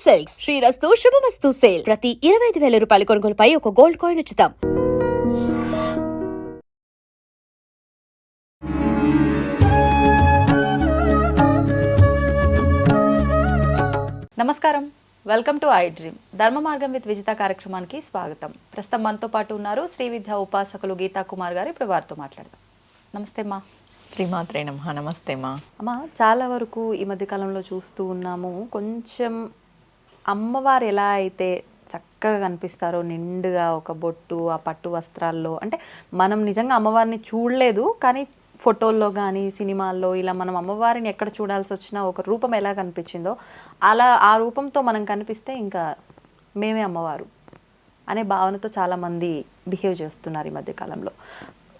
Silks శ్రీరస్తు శుభమస్తు sale ప్రతి 25,000 రూపాయల కొనుగోలుపై ఒక గోల్డ్ కాయిన్ ఉచితం. నమస్కారం, వెల్కమ్ టు ఐ డ్రీమ్. ధర్మ మార్గం విత్ విజిత కార్యక్రమానికి స్వాగతం. ప్రస్తుతం మనతో పాటు ఉన్నారు శ్రీ విద్యా ఉపాసకులు గీతా కుమార్ గారు. ఇప్పుడు వారితో మాట్లాడదాం. నమస్తే అమ్మా. శ్రీమాత్రే నమః. నమస్తే అమ్మా. అమ్మ, చాలా వరకు ఈ మధ్య కాలంలో చూస్తూ ఉన్నాము, కొంచెం అమ్మవారు ఎలా అయితే చక్కగా కనిపిస్తారో నిండుగా ఒక బొట్టు, ఆ పట్టు వస్త్రాల్లో, అంటే మనం నిజంగా అమ్మవారిని చూడలేదు కానీ ఫోటోల్లో కానీ సినిమాల్లో ఇలా మనం అమ్మవారిని ఎక్కడ చూడాల్సి వచ్చినా ఒక రూపం ఎలా కనిపించిందో అలా ఆ రూపంతో మనం కనిపిస్తే ఇంకా మేమే అమ్మవారు అనే భావనతో చాలామంది బిహేవ్ చేస్తున్నారు ఈ మధ్యకాలంలో.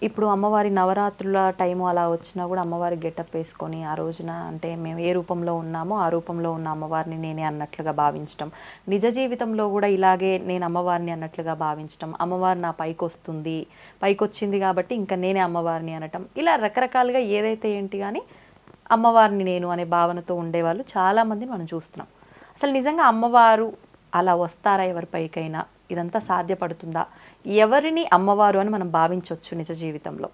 ఇప్పుడు అమ్మవారి నవరాత్రుల టైము అలా వచ్చినా కూడా అమ్మవారి గెటప్ వేసుకొని ఆ రోజున అంటే మేము ఏ రూపంలో ఉన్నామో ఆ రూపంలో ఉన్న అమ్మవారిని నేనే అన్నట్లుగా భావించటం, నిజ జీవితంలో కూడా ఇలాగే నేను అమ్మవారిని అన్నట్లుగా భావించటం, అమ్మవారు నా పైకి వస్తుంది, పైకి వచ్చింది కాబట్టి ఇంకా నేనే అమ్మవారిని అనటం, ఇలా రకరకాలుగా ఏదైతే ఏంటి కానీ అమ్మవారిని నేను అనే భావనతో ఉండేవాళ్ళు చాలామందిని మనం చూస్తున్నాం. అసలు నిజంగా అమ్మవారు అలా వస్తారా ఎవరిపైకైనా? ఇదంతా సాధ్యపడుతుందా? ఎవరిని అమ్మవారు అని మనం భావించవచ్చు నిజ జీవితంలో?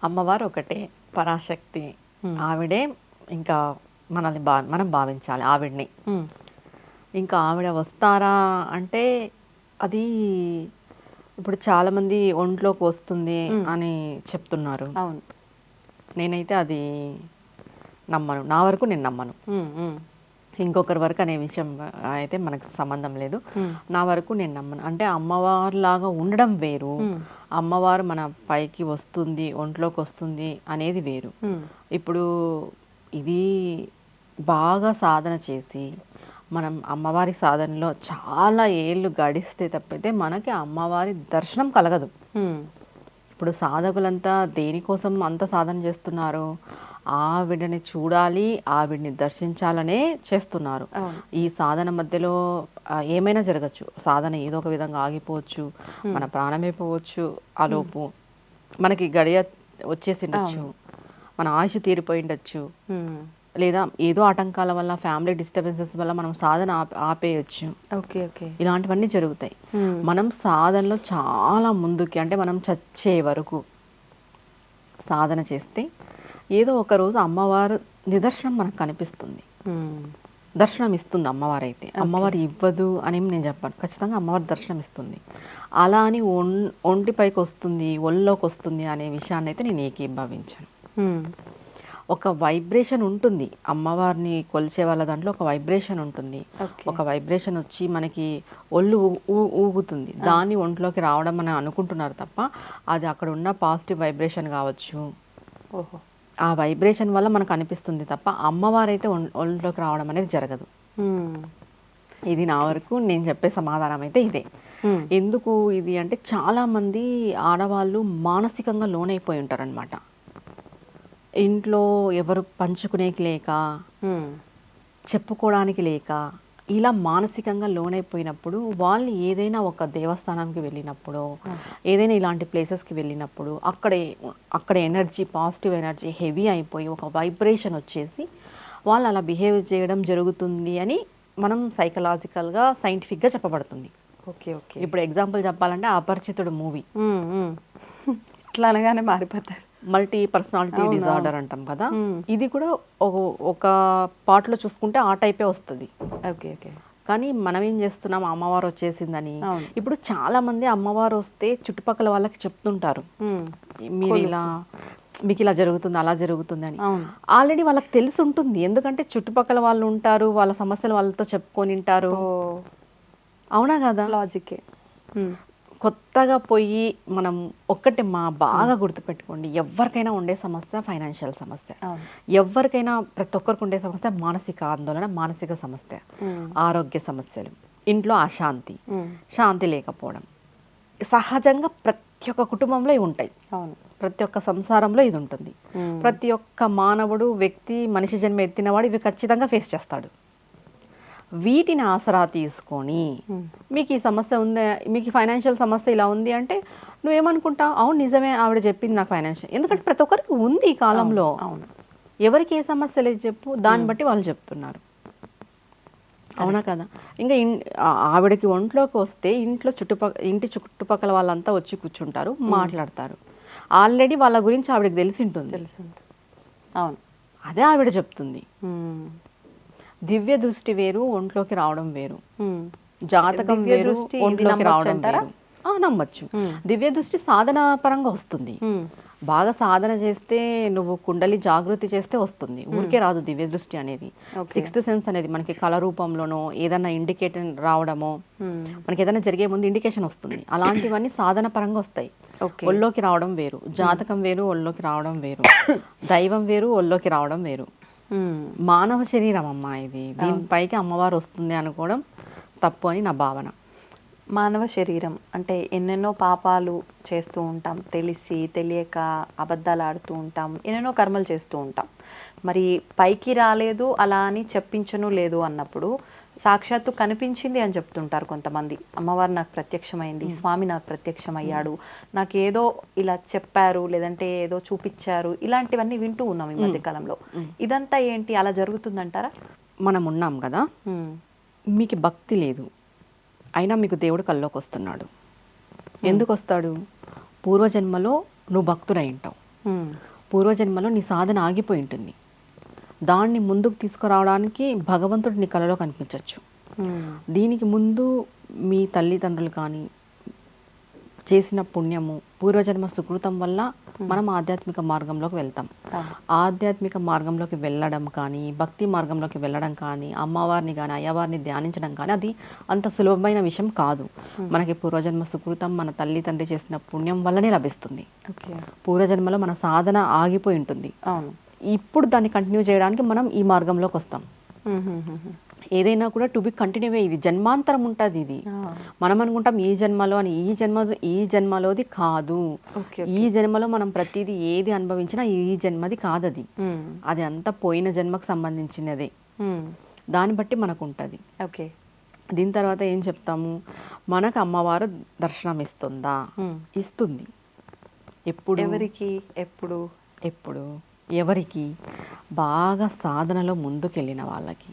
అమ్మవారు ఒకటే, పరాశక్తి. ఆవిడే ఇంకా మనల్ని మనం భావించాలి ఆవిడ్ని. ఇంకా ఆవిడ వస్తారా అంటే అది ఇప్పుడు చాలామంది ఒంట్లోకి వస్తుంది అని చెప్తున్నారు. అవును, నేనైతే అది నమ్మను. నా వరకు నేను నమ్మను. ఇంకొకరి వరకు అనే విషయం అయితే మనకు సంబంధం లేదు. నా వరకు నేను నమ్మను. అంటే అమ్మవారిలాగా ఉండడం వేరు, అమ్మవారు మన పైకి వస్తుంది, ఒంట్లోకి వస్తుంది అనేది వేరు. ఇప్పుడు ఇది బాగా సాధన చేసి మనం అమ్మవారి సాధనలో చాలా ఏళ్ళు గడిస్తే తప్పితే మనకి అమ్మవారి దర్శనం కలగదు. ఇప్పుడు సాధకులంతా దేనికోసం అంత సాధన చేస్తున్నారు? ఆవిడని చూడాలి, ఆవిడ్ని దర్శించాలనే చేస్తున్నారు. ఈ సాధన మధ్యలో ఏమైనా జరగచ్చు. సాధన ఏదో ఒక విధంగా ఆగిపోవచ్చు, మన ప్రాణమైపోవచ్చు, ఆలోపు మనకి గడియ వచ్చేసిండొచ్చు, మన ఆయుష్ తీరిపోయిండొచ్చు, లేదా ఏదో ఆటంకాల వల్ల, ఫ్యామిలీ డిస్టర్బెన్సెస్ వల్ల మనం సాధన ఆపేయచ్చు. ఇలాంటివన్నీ జరుగుతాయి. మనం సాధనలో చాలా ముందుకి, అంటే మనం చచ్చే వరకు సాధన చేస్తే ఏదో ఒక రోజు అమ్మవారు నిదర్శనం మనకు కనిపిస్తుంది, దర్శనం ఇస్తుంది. అమ్మవారు అయితే అమ్మవారు ఇవ్వదు అని నేను చెప్పాను. ఖచ్చితంగా అమ్మవారు దర్శనం ఇస్తుంది. అలా అని ఒంటిపైకి వస్తుంది, ఒళ్ళోకి వస్తుంది అనే విషయాన్ని అయితే నేను ఏకీభవించాను. ఒక వైబ్రేషన్ ఉంటుంది అమ్మవారిని కొలిచే వాళ్ళ దాంట్లో, ఒక వైబ్రేషన్ ఉంటుంది. ఒక వైబ్రేషన్ వచ్చి మనకి ఒళ్ళు ఊగుతుంది, దాన్ని ఒంట్లోకి రావడం అని అనుకుంటున్నారు తప్ప అది అక్కడ ఉన్న పాజిటివ్ వైబ్రేషన్ కావచ్చు. ఆ వైబ్రేషన్ వల్ల మనకు అనిపిస్తుంది తప్ప అమ్మవారైతే ఒంట్లోకి రావడం అనేది జరగదు. ఇది నా వరకు నేను చెప్పే సమాధానం అయితే ఇదే. ఎందుకు ఇది అంటే చాలా మంది ఆడవాళ్ళు మానసికంగా లోనైపోయి ఉంటారు అనమాట. ఇంట్లో ఎవరు పంచుకునేకి లేక, చెప్పుకోవడానికి లేక, ఇలా మానసికంగా లోనైపోయినప్పుడు వాళ్ళు ఏదైనా ఒక దేవస్థానానికి వెళ్ళినప్పుడు, ఏదైనా ఇలాంటి ప్లేసెస్కి వెళ్ళినప్పుడు అక్కడ ఎనర్జీ, పాజిటివ్ ఎనర్జీ హెవీ అయిపోయి ఒక వైబ్రేషన్ వచ్చేసి వాళ్ళు అలా బిహేవ్ చేయడం జరుగుతుంది అని మనం సైకలాజికల్గా, సైంటిఫిక్గా చెప్పబడుతుంది. ఇప్పుడు ఎగ్జాంపుల్ చెప్పాలంటే అపరిచితుడు మూవీ, ఇట్లా అనగానే మారిపోతారు. మల్టీ పర్సనాలిటీ డిజార్డర్ అంటాం కదా, ఇది కూడా ఒక పార్ట్లో చూసుకుంటే ఆ టైపే వస్తుంది. కానీ మనం ఏం చేస్తున్నాం, అమ్మవారు వచ్చేసిందని. ఇప్పుడు చాలా మంది అమ్మవారు వస్తే చుట్టుపక్కల వాళ్ళకి చెప్తుంటారు, మీరు ఇలా, మీకు ఇలా జరుగుతుంది, అలా జరుగుతుంది అని. ఆల్రెడీ వాళ్ళకి తెలిసి ఉంటుంది, ఎందుకంటే చుట్టుపక్కల వాళ్ళు ఉంటారు, వాళ్ళ సమస్యలు వాళ్ళతో చెప్పుకొని ఉంటారు. అవునా కదా? లాజికే. కొత్తగా పోయి మనం ఒక్కటి బాగా గుర్తుపెట్టుకోండి, ఎవరికైనా ఉండే సమస్య ఫైనాన్షియల్ సమస్య, ఎవరికైనా ప్రతి ఒక్కరికి ఉండే సమస్య మానసిక ఆందోళన, మానసిక సమస్య, ఆరోగ్య సమస్యలు, ఇంట్లో అశాంతి, శాంతి లేకపోవడం సహజంగా ప్రతి ఒక్క కుటుంబంలో ఇవి ఉంటాయి. ప్రతి ఒక్క సంసారంలో ఇది ఉంటుంది. ప్రతి ఒక్క మానవుడు, వ్యక్తి, మనిషి జన్మ ఎత్తినవాడు ఇవి ఖచ్చితంగా ఫేస్ చేస్తాడు. వీటిని ఆసరా తీసుకొని మీకు ఈ సమస్య ఉంది, మీకు ఫైనాన్షియల్ సమస్య ఇలా ఉంది అంటే నువ్వేమనుకుంటావు? అవును నిజమే, ఆవిడ చెప్పింది నాకు ఫైనాన్షియల్. ఎందుకంటే ప్రతి ఒక్కరికి ఉంది ఈ కాలంలో. ఎవరికి ఏ సమస్య లేదు చెప్పు, దాన్ని బట్టి వాళ్ళు చెప్తున్నారు. అవునా కదా? ఇంకా ఆవిడకి ఒంట్లోకి వస్తే ఇంటి చుట్టుపక్కల వాళ్ళంతా వచ్చి కూర్చుంటారు, మాట్లాడతారు. ఆల్రెడీ వాళ్ళ గురించి ఆవిడకి తెలిసింటుంది. అవును. అదే ఆవిడ చెప్తుంది. దివ్య దృష్టి వేరు, ఒంట్లోకి రావడం వేరు. జాతకం దివ్య వేరు, దృష్టి ఇది ఒంట్లోకి నమ్మొచ్చు రావడం అంటారా? వేరు. నమ్మొచ్చు. దివ్య దృష్టి సాధన పరంగా వస్తుంది. బాగా సాధన చేస్తే, నువ్వు కుండలి జాగృతి చేస్తే వస్తుంది. ఊరికే రాదు దివ్య దృష్టి అనేది. సిక్స్త్ సెన్స్ అనేది మనకి కళ రూపంలోనో ఏదైనా ఇండికేషన్ రావడమో, మనకి ఏదైనా జరిగే ముందు ఇండికేషన్ వస్తుంది. అలాంటివన్నీ సాధన పరంగా వస్తాయి. ఒళ్ళోకి రావడం వేరు, జాతకం వేరు, ఒళ్ళోకి రావడం వేరు. దైవం వేరు, ఒళ్ళోకి రావడం వేరు. మానవ శరీరం అమ్మా ఇది. దీనిపైకి అమ్మవారు వస్తుంది అనుకోవడం తప్పు అని నా భావన. మానవ శరీరం అంటే ఎన్నెన్నో పాపాలు చేస్తూ ఉంటాం, తెలిసి తెలియక అబద్ధాలు ఆడుతూ ఉంటాం, ఎన్నెన్నో కర్మలు చేస్తూ ఉంటాం. మరి పైకి రాలేదు అలా అని చెప్పించను లేదు అన్నప్పుడు సాక్షాత్తు కనిపించింది అని చెప్తుంటారు కొంతమంది. అమ్మవారు నాకు ప్రత్యక్షమైంది, స్వామి నాకు ప్రత్యక్షమయ్యాడు, నాకు ఏదో ఇలా చెప్పారు, లేదంటే ఏదో చూపించారు, ఇలాంటివన్నీ వింటూ ఉన్నాం ఈ మధ్య కాలంలో. ఇదంతా ఏంటి, అలా జరుగుతుందంటారా? మనం ఉన్నాం కదా, మీకు భక్తి లేదు అయినా మీకు దేవుడు కల్లోకి వస్తున్నాడు. ఎందుకు వస్తాడు? పూర్వజన్మలో నువ్వు భక్తుడై ఉంటావు. పూర్వజన్మలో నీ సాధన ఆగిపోయి ఉంటుంది. దాన్ని ముందుకు తీసుకురావడానికి భగవంతుడు నీ కలలో కనిపించవచ్చు. దీనికి ముందు మీ తల్లిదండ్రులు కానీ చేసిన పుణ్యము, పూర్వజన్మ సుకృతం వల్ల మనం ఆధ్యాత్మిక మార్గంలోకి వెళ్తాం. ఆధ్యాత్మిక మార్గంలోకి వెళ్ళడం కానీ, భక్తి మార్గంలోకి వెళ్ళడం కానీ, అమ్మవారిని కానీ అయ్యవారిని ధ్యానించడం కానీ అది అంత సులభమైన విషయం కాదు. మనకి పూర్వజన్మ సుకృతం, మన తల్లి తండ్రి చేసిన పుణ్యం వల్లనే లభిస్తుంది. పూర్వజన్మలో మన సాధన ఆగిపోయి ఉంటుంది. ఇప్పుడు దాన్ని కంటిన్యూ చేయడానికి మనం ఈ మార్గంలోకి వస్తాం. ఏదైనా కూడా టు బి కంటిన్యూ, ఇది జన్మాంతరం ఉంటుంది. ఇది మనం అనుకుంటాం ఈ జన్మలో అని. ఈ జన్మలోది కాదు. ఈ జన్మలో మనం ప్రతిదీ ఏది అనుభవించినా ఈ జన్మది కాదది. అది అంతా పోయిన జన్మకు సంబంధించినదే. దాన్ని బట్టి మనకు ఉంటుంది. ఓకే. దీని తర్వాత ఏం చెప్తాము? మనకు అమ్మవారు దర్శనం ఇస్తుందా? ఇస్తుంది. ఎప్పుడు? ఎవరికి? ఎప్పుడు? ఎవరికి? బాగా సాధనలో ముందుకెళ్ళిన వాళ్ళకి.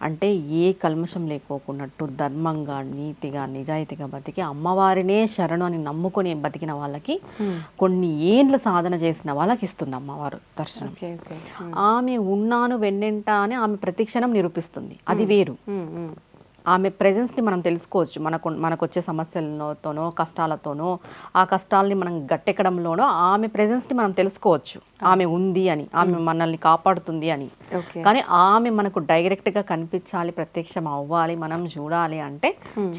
అంటే ఏ కల్మషం లేకోకున్నట్టు ధర్మంగా, నీతిగా, నిజాయితీగా బతికి అమ్మవారినే శరణు అని నమ్ముకొని బతికిన వాళ్ళకి, కొన్ని ఏండ్లు సాధన చేసిన వాళ్ళకి ఇస్తుంది అమ్మవారు దర్శనం. ఆమె ఉన్నాను వెన్నెంట అని ఆమె ప్రతిక్షణం నిరూపిస్తుంది. అది వేరు. ఆమె ప్రెజెన్స్ని మనం తెలుసుకోవచ్చు. మనకు వచ్చే సమస్యలతోనో కష్టాలతోనో, ఆ కష్టాలని మనం గట్టెక్కడంలోనో ఆమె ప్రెజెన్స్ని మనం తెలుసుకోవచ్చు. ఆమె ఉంది అని, ఆమె మనల్ని కాపాడుతుంది అని. కానీ ఆమె మనకు డైరెక్ట్గా కనిపించాలి, ప్రత్యక్షం అవ్వాలి, మనం చూడాలి అంటే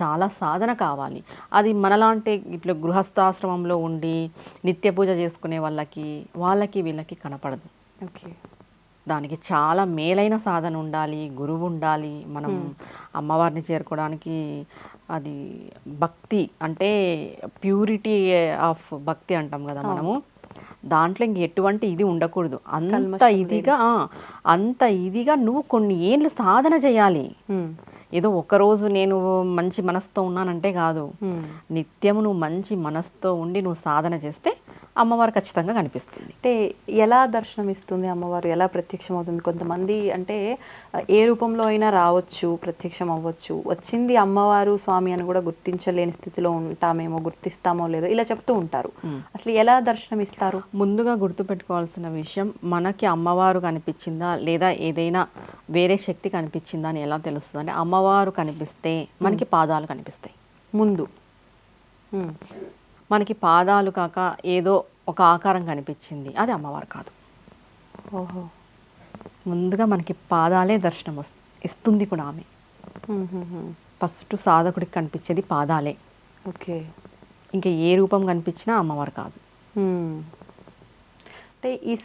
చాలా సాధన కావాలి. అది మనలాంటి ఇట్లా గృహస్థాశ్రమంలో ఉండి నిత్య పూజ చేసుకునే వాళ్ళకి వీళ్ళకి కనపడదు. దానికి చాలా మేలైన సాధన ఉండాలి, గురువు ఉండాలి. మనం అమ్మవారిని చేరుకోవడానికి అది భక్తి అంటే ప్యూరిటీ ఆఫ్ భక్తి అంటాం కదా మనము. దాంట్లో ఇంక ఎటువంటి ఇది ఉండకూడదు. అంత ఇదిగా నువ్వు కొన్ని ఏళ్ళు సాధన చేయాలి. ఏదో ఒకరోజు నేను మంచి మనసుతో ఉన్నానంటే కాదు. నిత్యము నువ్వు మంచి మనసుతో ఉండి నువ్వు సాధన చేస్తే అమ్మవారు ఖచ్చితంగా కనిపిస్తుంది. అంటే ఎలా దర్శనం ఇస్తుంది అమ్మవారు, ఎలా ప్రత్యక్షం అవుతుంది? కొంతమంది అంటే ఏ రూపంలో అయినా రావచ్చు, ప్రత్యక్షం అవ్వచ్చు. వచ్చింది అమ్మవారు స్వామి అని కూడా గుర్తించలేని స్థితిలో ఉంటామేమో, గుర్తిస్తామో లేదో ఇలా చెప్తూ ఉంటారు. అసలు ఎలా దర్శనం ఇస్తారు? ముందుగా గుర్తుపెట్టుకోవాల్సిన విషయం, మనకి అమ్మవారు కనిపించిందా లేదా ఏదైనా వేరే శక్తి కనిపించిందా అని ఎలా తెలుస్తుంది అంటే, అమ్మవారు కనిపిస్తే మనకి పాదాలు కనిపిస్తాయి ముందు. మనకి పాదాలు కాక ఏదో ఒక ఆకారం కనిపించింది, అది అమ్మవారు కాదు. ముందుగా మనకి పాదాలే దర్శనం ఇస్తుంది కూడా ఆమె. ఫస్ట్ సాధకుడికి కనిపించేది పాదాలే. ఇంకా ఏ రూపం కనిపించినా అమ్మవారు కాదు. అంటే ఈ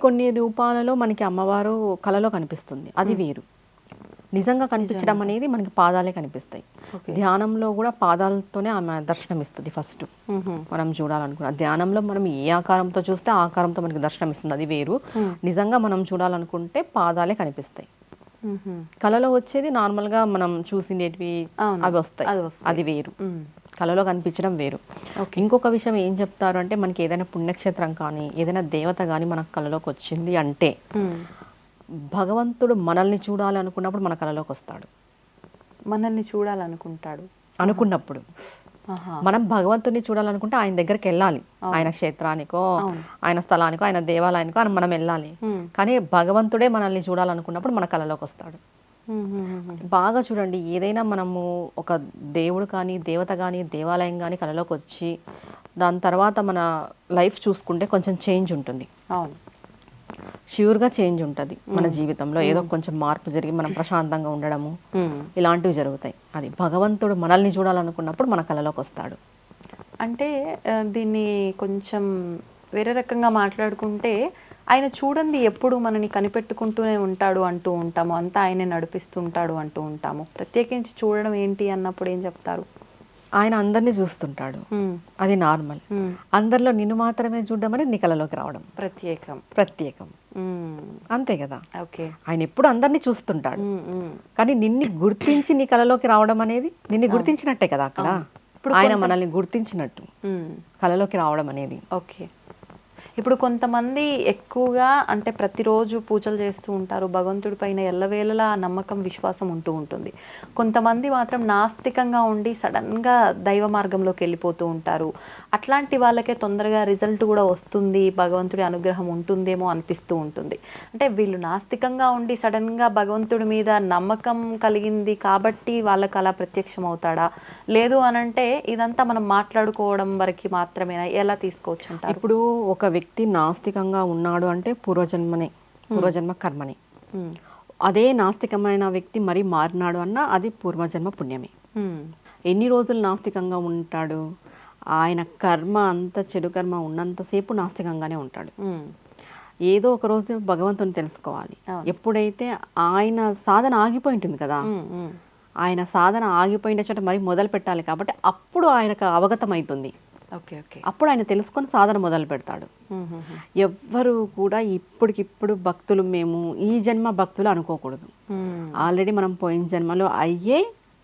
కొన్ని రూపాలలో మనకి అమ్మవారు కలలో కనిపిస్తుంది, అది వేరు. నిజంగా కనిపించడం అనేది మనకి పాదాలే కనిపిస్తాయి. ధ్యానంలో కూడా పాదాలతోనే ఆమె దర్శనం ఇస్తుంది. ఫస్ట్ మనం చూడాలనుకున్న ధ్యానంలో మనం ఏ ఆకారంతో చూస్తే ఆ ఆకారంతో మనకి దర్శనం ఇస్తుంది, అది వేరు. నిజంగా మనం చూడాలనుకుంటే పాదాలే కనిపిస్తాయి. కళలో వచ్చేది నార్మల్ గా మనం చూసినవి అవి వస్తాయి, అది వేరు. కళలో కనిపించడం వేరు. ఇంకొక విషయం ఏం చెప్తారు అంటే, మనకి ఏదైనా పుణ్యక్షేత్రం కానీ ఏదైనా దేవత కానీ మనకు కళలోకి వచ్చింది అంటే, భగవంతుడు మనల్ని చూడాలి అనుకున్నప్పుడు మన కళలోకి వస్తాడు. మనల్ని చూడాలనుకుంటాడు అనుకున్నప్పుడు. ఆహా. మనం భగవంతుడిని చూడాలనుకుంటే ఆయన దగ్గరికి వెళ్ళాలి. ఆయన క్షేత్రానికో, అవును. ఆయన స్థలానికో, ఆయన దేవాలయానికో అని మనం వెళ్ళాలి. కానీ భగవంతుడే మనల్ని చూడాలనుకున్నప్పుడు మన కళలోకి వస్తాడు. బాగా చూడండి, ఏదైనా మనము ఒక దేవుడు కానీ, దేవత కానీ, దేవాలయం కానీ కళలోకి వచ్చి దాని తర్వాత మన లైఫ్ చూసుకుంటే కొంచెం చేంజ్ ఉంటుంది. అవును, ష్యూర్గా చేంజ్ ఉంటుంది మన జీవితంలో. ఏదో కొంచెం మార్పు జరిగి మనం ప్రశాంతంగా ఉండడము ఇలాంటివి జరుగుతాయి. అది భగవంతుడు మనల్ని చూడాలనుకున్నప్పుడు మన కళలోకి వస్తాడు. అంటే దీన్ని కొంచెం వేరే రకంగా మాట్లాడుకుంటే ఆయన చూడండి ఎప్పుడు మనని కనిపెట్టుకుంటూనే ఉంటాడు అంటూ ఉంటాము, అంతా ఆయనే నడిపిస్తుంటాడు అంటూ ఉంటాము. ప్రత్యేకించి చూడడం ఏంటి అన్నప్పుడు ఏం చెప్తారు? ఆయన అందరినీ చూస్తుంటాడు, అది నార్మల్. అందరిలో నిన్ను మాత్రమే చూడడం అనేది నీ కళలోకి రావడం ప్రత్యేకం. అంతే కదా. ఓకే. ఆయన ఎప్పుడు అందరినీ చూస్తుంటాడు, కానీ నిన్ను గుర్తించి నీ కళలోకి రావడం అనేది నిన్ను గుర్తించినట్టే కదా. అక్కడ ఇప్పుడు ఆయన మనల్ని గుర్తించినట్టు కళలోకి రావడం అనేది. ఓకే. ఇప్పుడు కొంతమంది ఎక్కువగా అంటే ప్రతిరోజు పూజలు చేస్తూ ఉంటారు, భగవంతుడి పైన ఎల్లవేళలా నమ్మకం విశ్వాసం ఉంటూ ఉంటుంది. కొంతమంది మాత్రం నాస్తికంగా ఉండి సడన్గా దైవ మార్గంలోకి వెళ్ళిపోతూ ఉంటారు. అట్లాంటి వాళ్ళకే తొందరగా రిజల్ట్ కూడా వస్తుంది, భగవంతుడి అనుగ్రహం ఉంటుందేమో అనిపిస్తూ ఉంటుంది. అంటే వీళ్ళు నాస్తికంగా ఉండి సడన్గా భగవంతుడి మీద నమ్మకం కలిగింది కాబట్టి వాళ్ళకి అలా ప్రత్యక్షం అవుతాడా, లేదు అనంటే ఇదంతా మనం మాట్లాడుకోవడం వరకు మాత్రమేనా, ఎలా తీసుకోవచ్చు అంటారు? ఇప్పుడు ఒక వ్యక్తి నాస్తికంగా ఉన్నాడు అంటే పూర్వజన్మ కర్మని. అదే నాస్తికమైన వ్యక్తి మరి మారినాడు అన్న అది పూర్వజన్మ పుణ్యమే. ఎన్ని రోజులు నాస్తికంగా ఉంటాడు? ఆయన కర్మ అంత చెడు కర్మ ఉన్నంతసేపు నాస్తికంగానే ఉంటాడు. ఏదో ఒక రోజు భగవంతుని తెలుసుకోవాలి. ఎప్పుడైతే ఆయన సాధన ఆగిపోయి ఉంటుంది కదా, ఆయన సాధన ఆగిపోయిన చోట మరి మొదలు పెట్టాలి కాబట్టి అప్పుడు ఆయనకు అవగతం అవుతుంది. అప్పుడు ఆయన తెలుసుకొని సాధన మొదలు పెడతాడు. ఎవ్వరు కూడా ఇప్పటికిప్పుడు భక్తులు మేము ఈ జన్మ భక్తులు అనుకోకూడదు. ఆల్రెడీ మనం పోయిన జన్మలో అయ్యే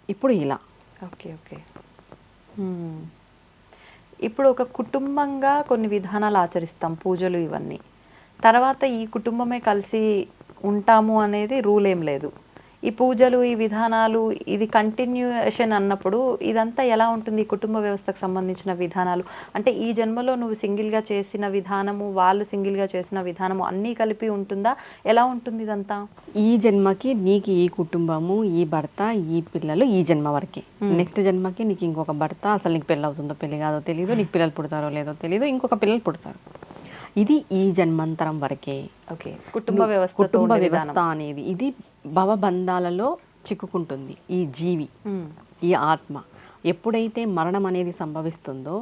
ఇప్పుడు ఇలా. ఇప్పుడు ఒక కుటుంబంగా కొన్ని విధానాలు ఆచరిస్తాం, పూజలు ఇవన్నీ. తర్వాత ఈ కుటుంబమే కలిసి ఉంటాము అనేది రూల్ ఏం లేదు. ఈ పూజలు ఈ విధానాలు ఇది కంటిన్యూషన్ అన్నప్పుడు ఇదంతా ఎలా ఉంటుంది? కుటుంబ వ్యవస్థకు సంబంధించిన విధానాలు అంటే ఈ జన్మలో నువ్వు సింగిల్గా చేసిన విధానము, వాళ్ళు సింగిల్గా చేసిన విధానము అన్నీ కలిపి ఉంటుందా, ఎలా ఉంటుంది ఇదంతా? ఈ జన్మకి నీకు ఈ కుటుంబము, ఈ భర్త, ఈ పిల్లలు ఈ జన్మ వరకే. నెక్స్ట్ జన్మకి నీకు ఇంకొక భర్త, అసలు నీకు పెళ్ళి అవుతుందో పెళ్లి కాదో తెలియదు, నీకు పిల్లలు పుడతారో లేదో తెలియదు, ఇంకొక పిల్లలు పుడతారు. ఇది ఈ జన్మాంతరం వరకే. కుటుంబ వ్యవస్థ అనేది ఇది భవబంధాలలో చిక్కుకుంటుంది ఈ జీవి, ఈ ఆత్మ. ఎప్పుడైతే మరణం అనేది సంభవిస్తుందో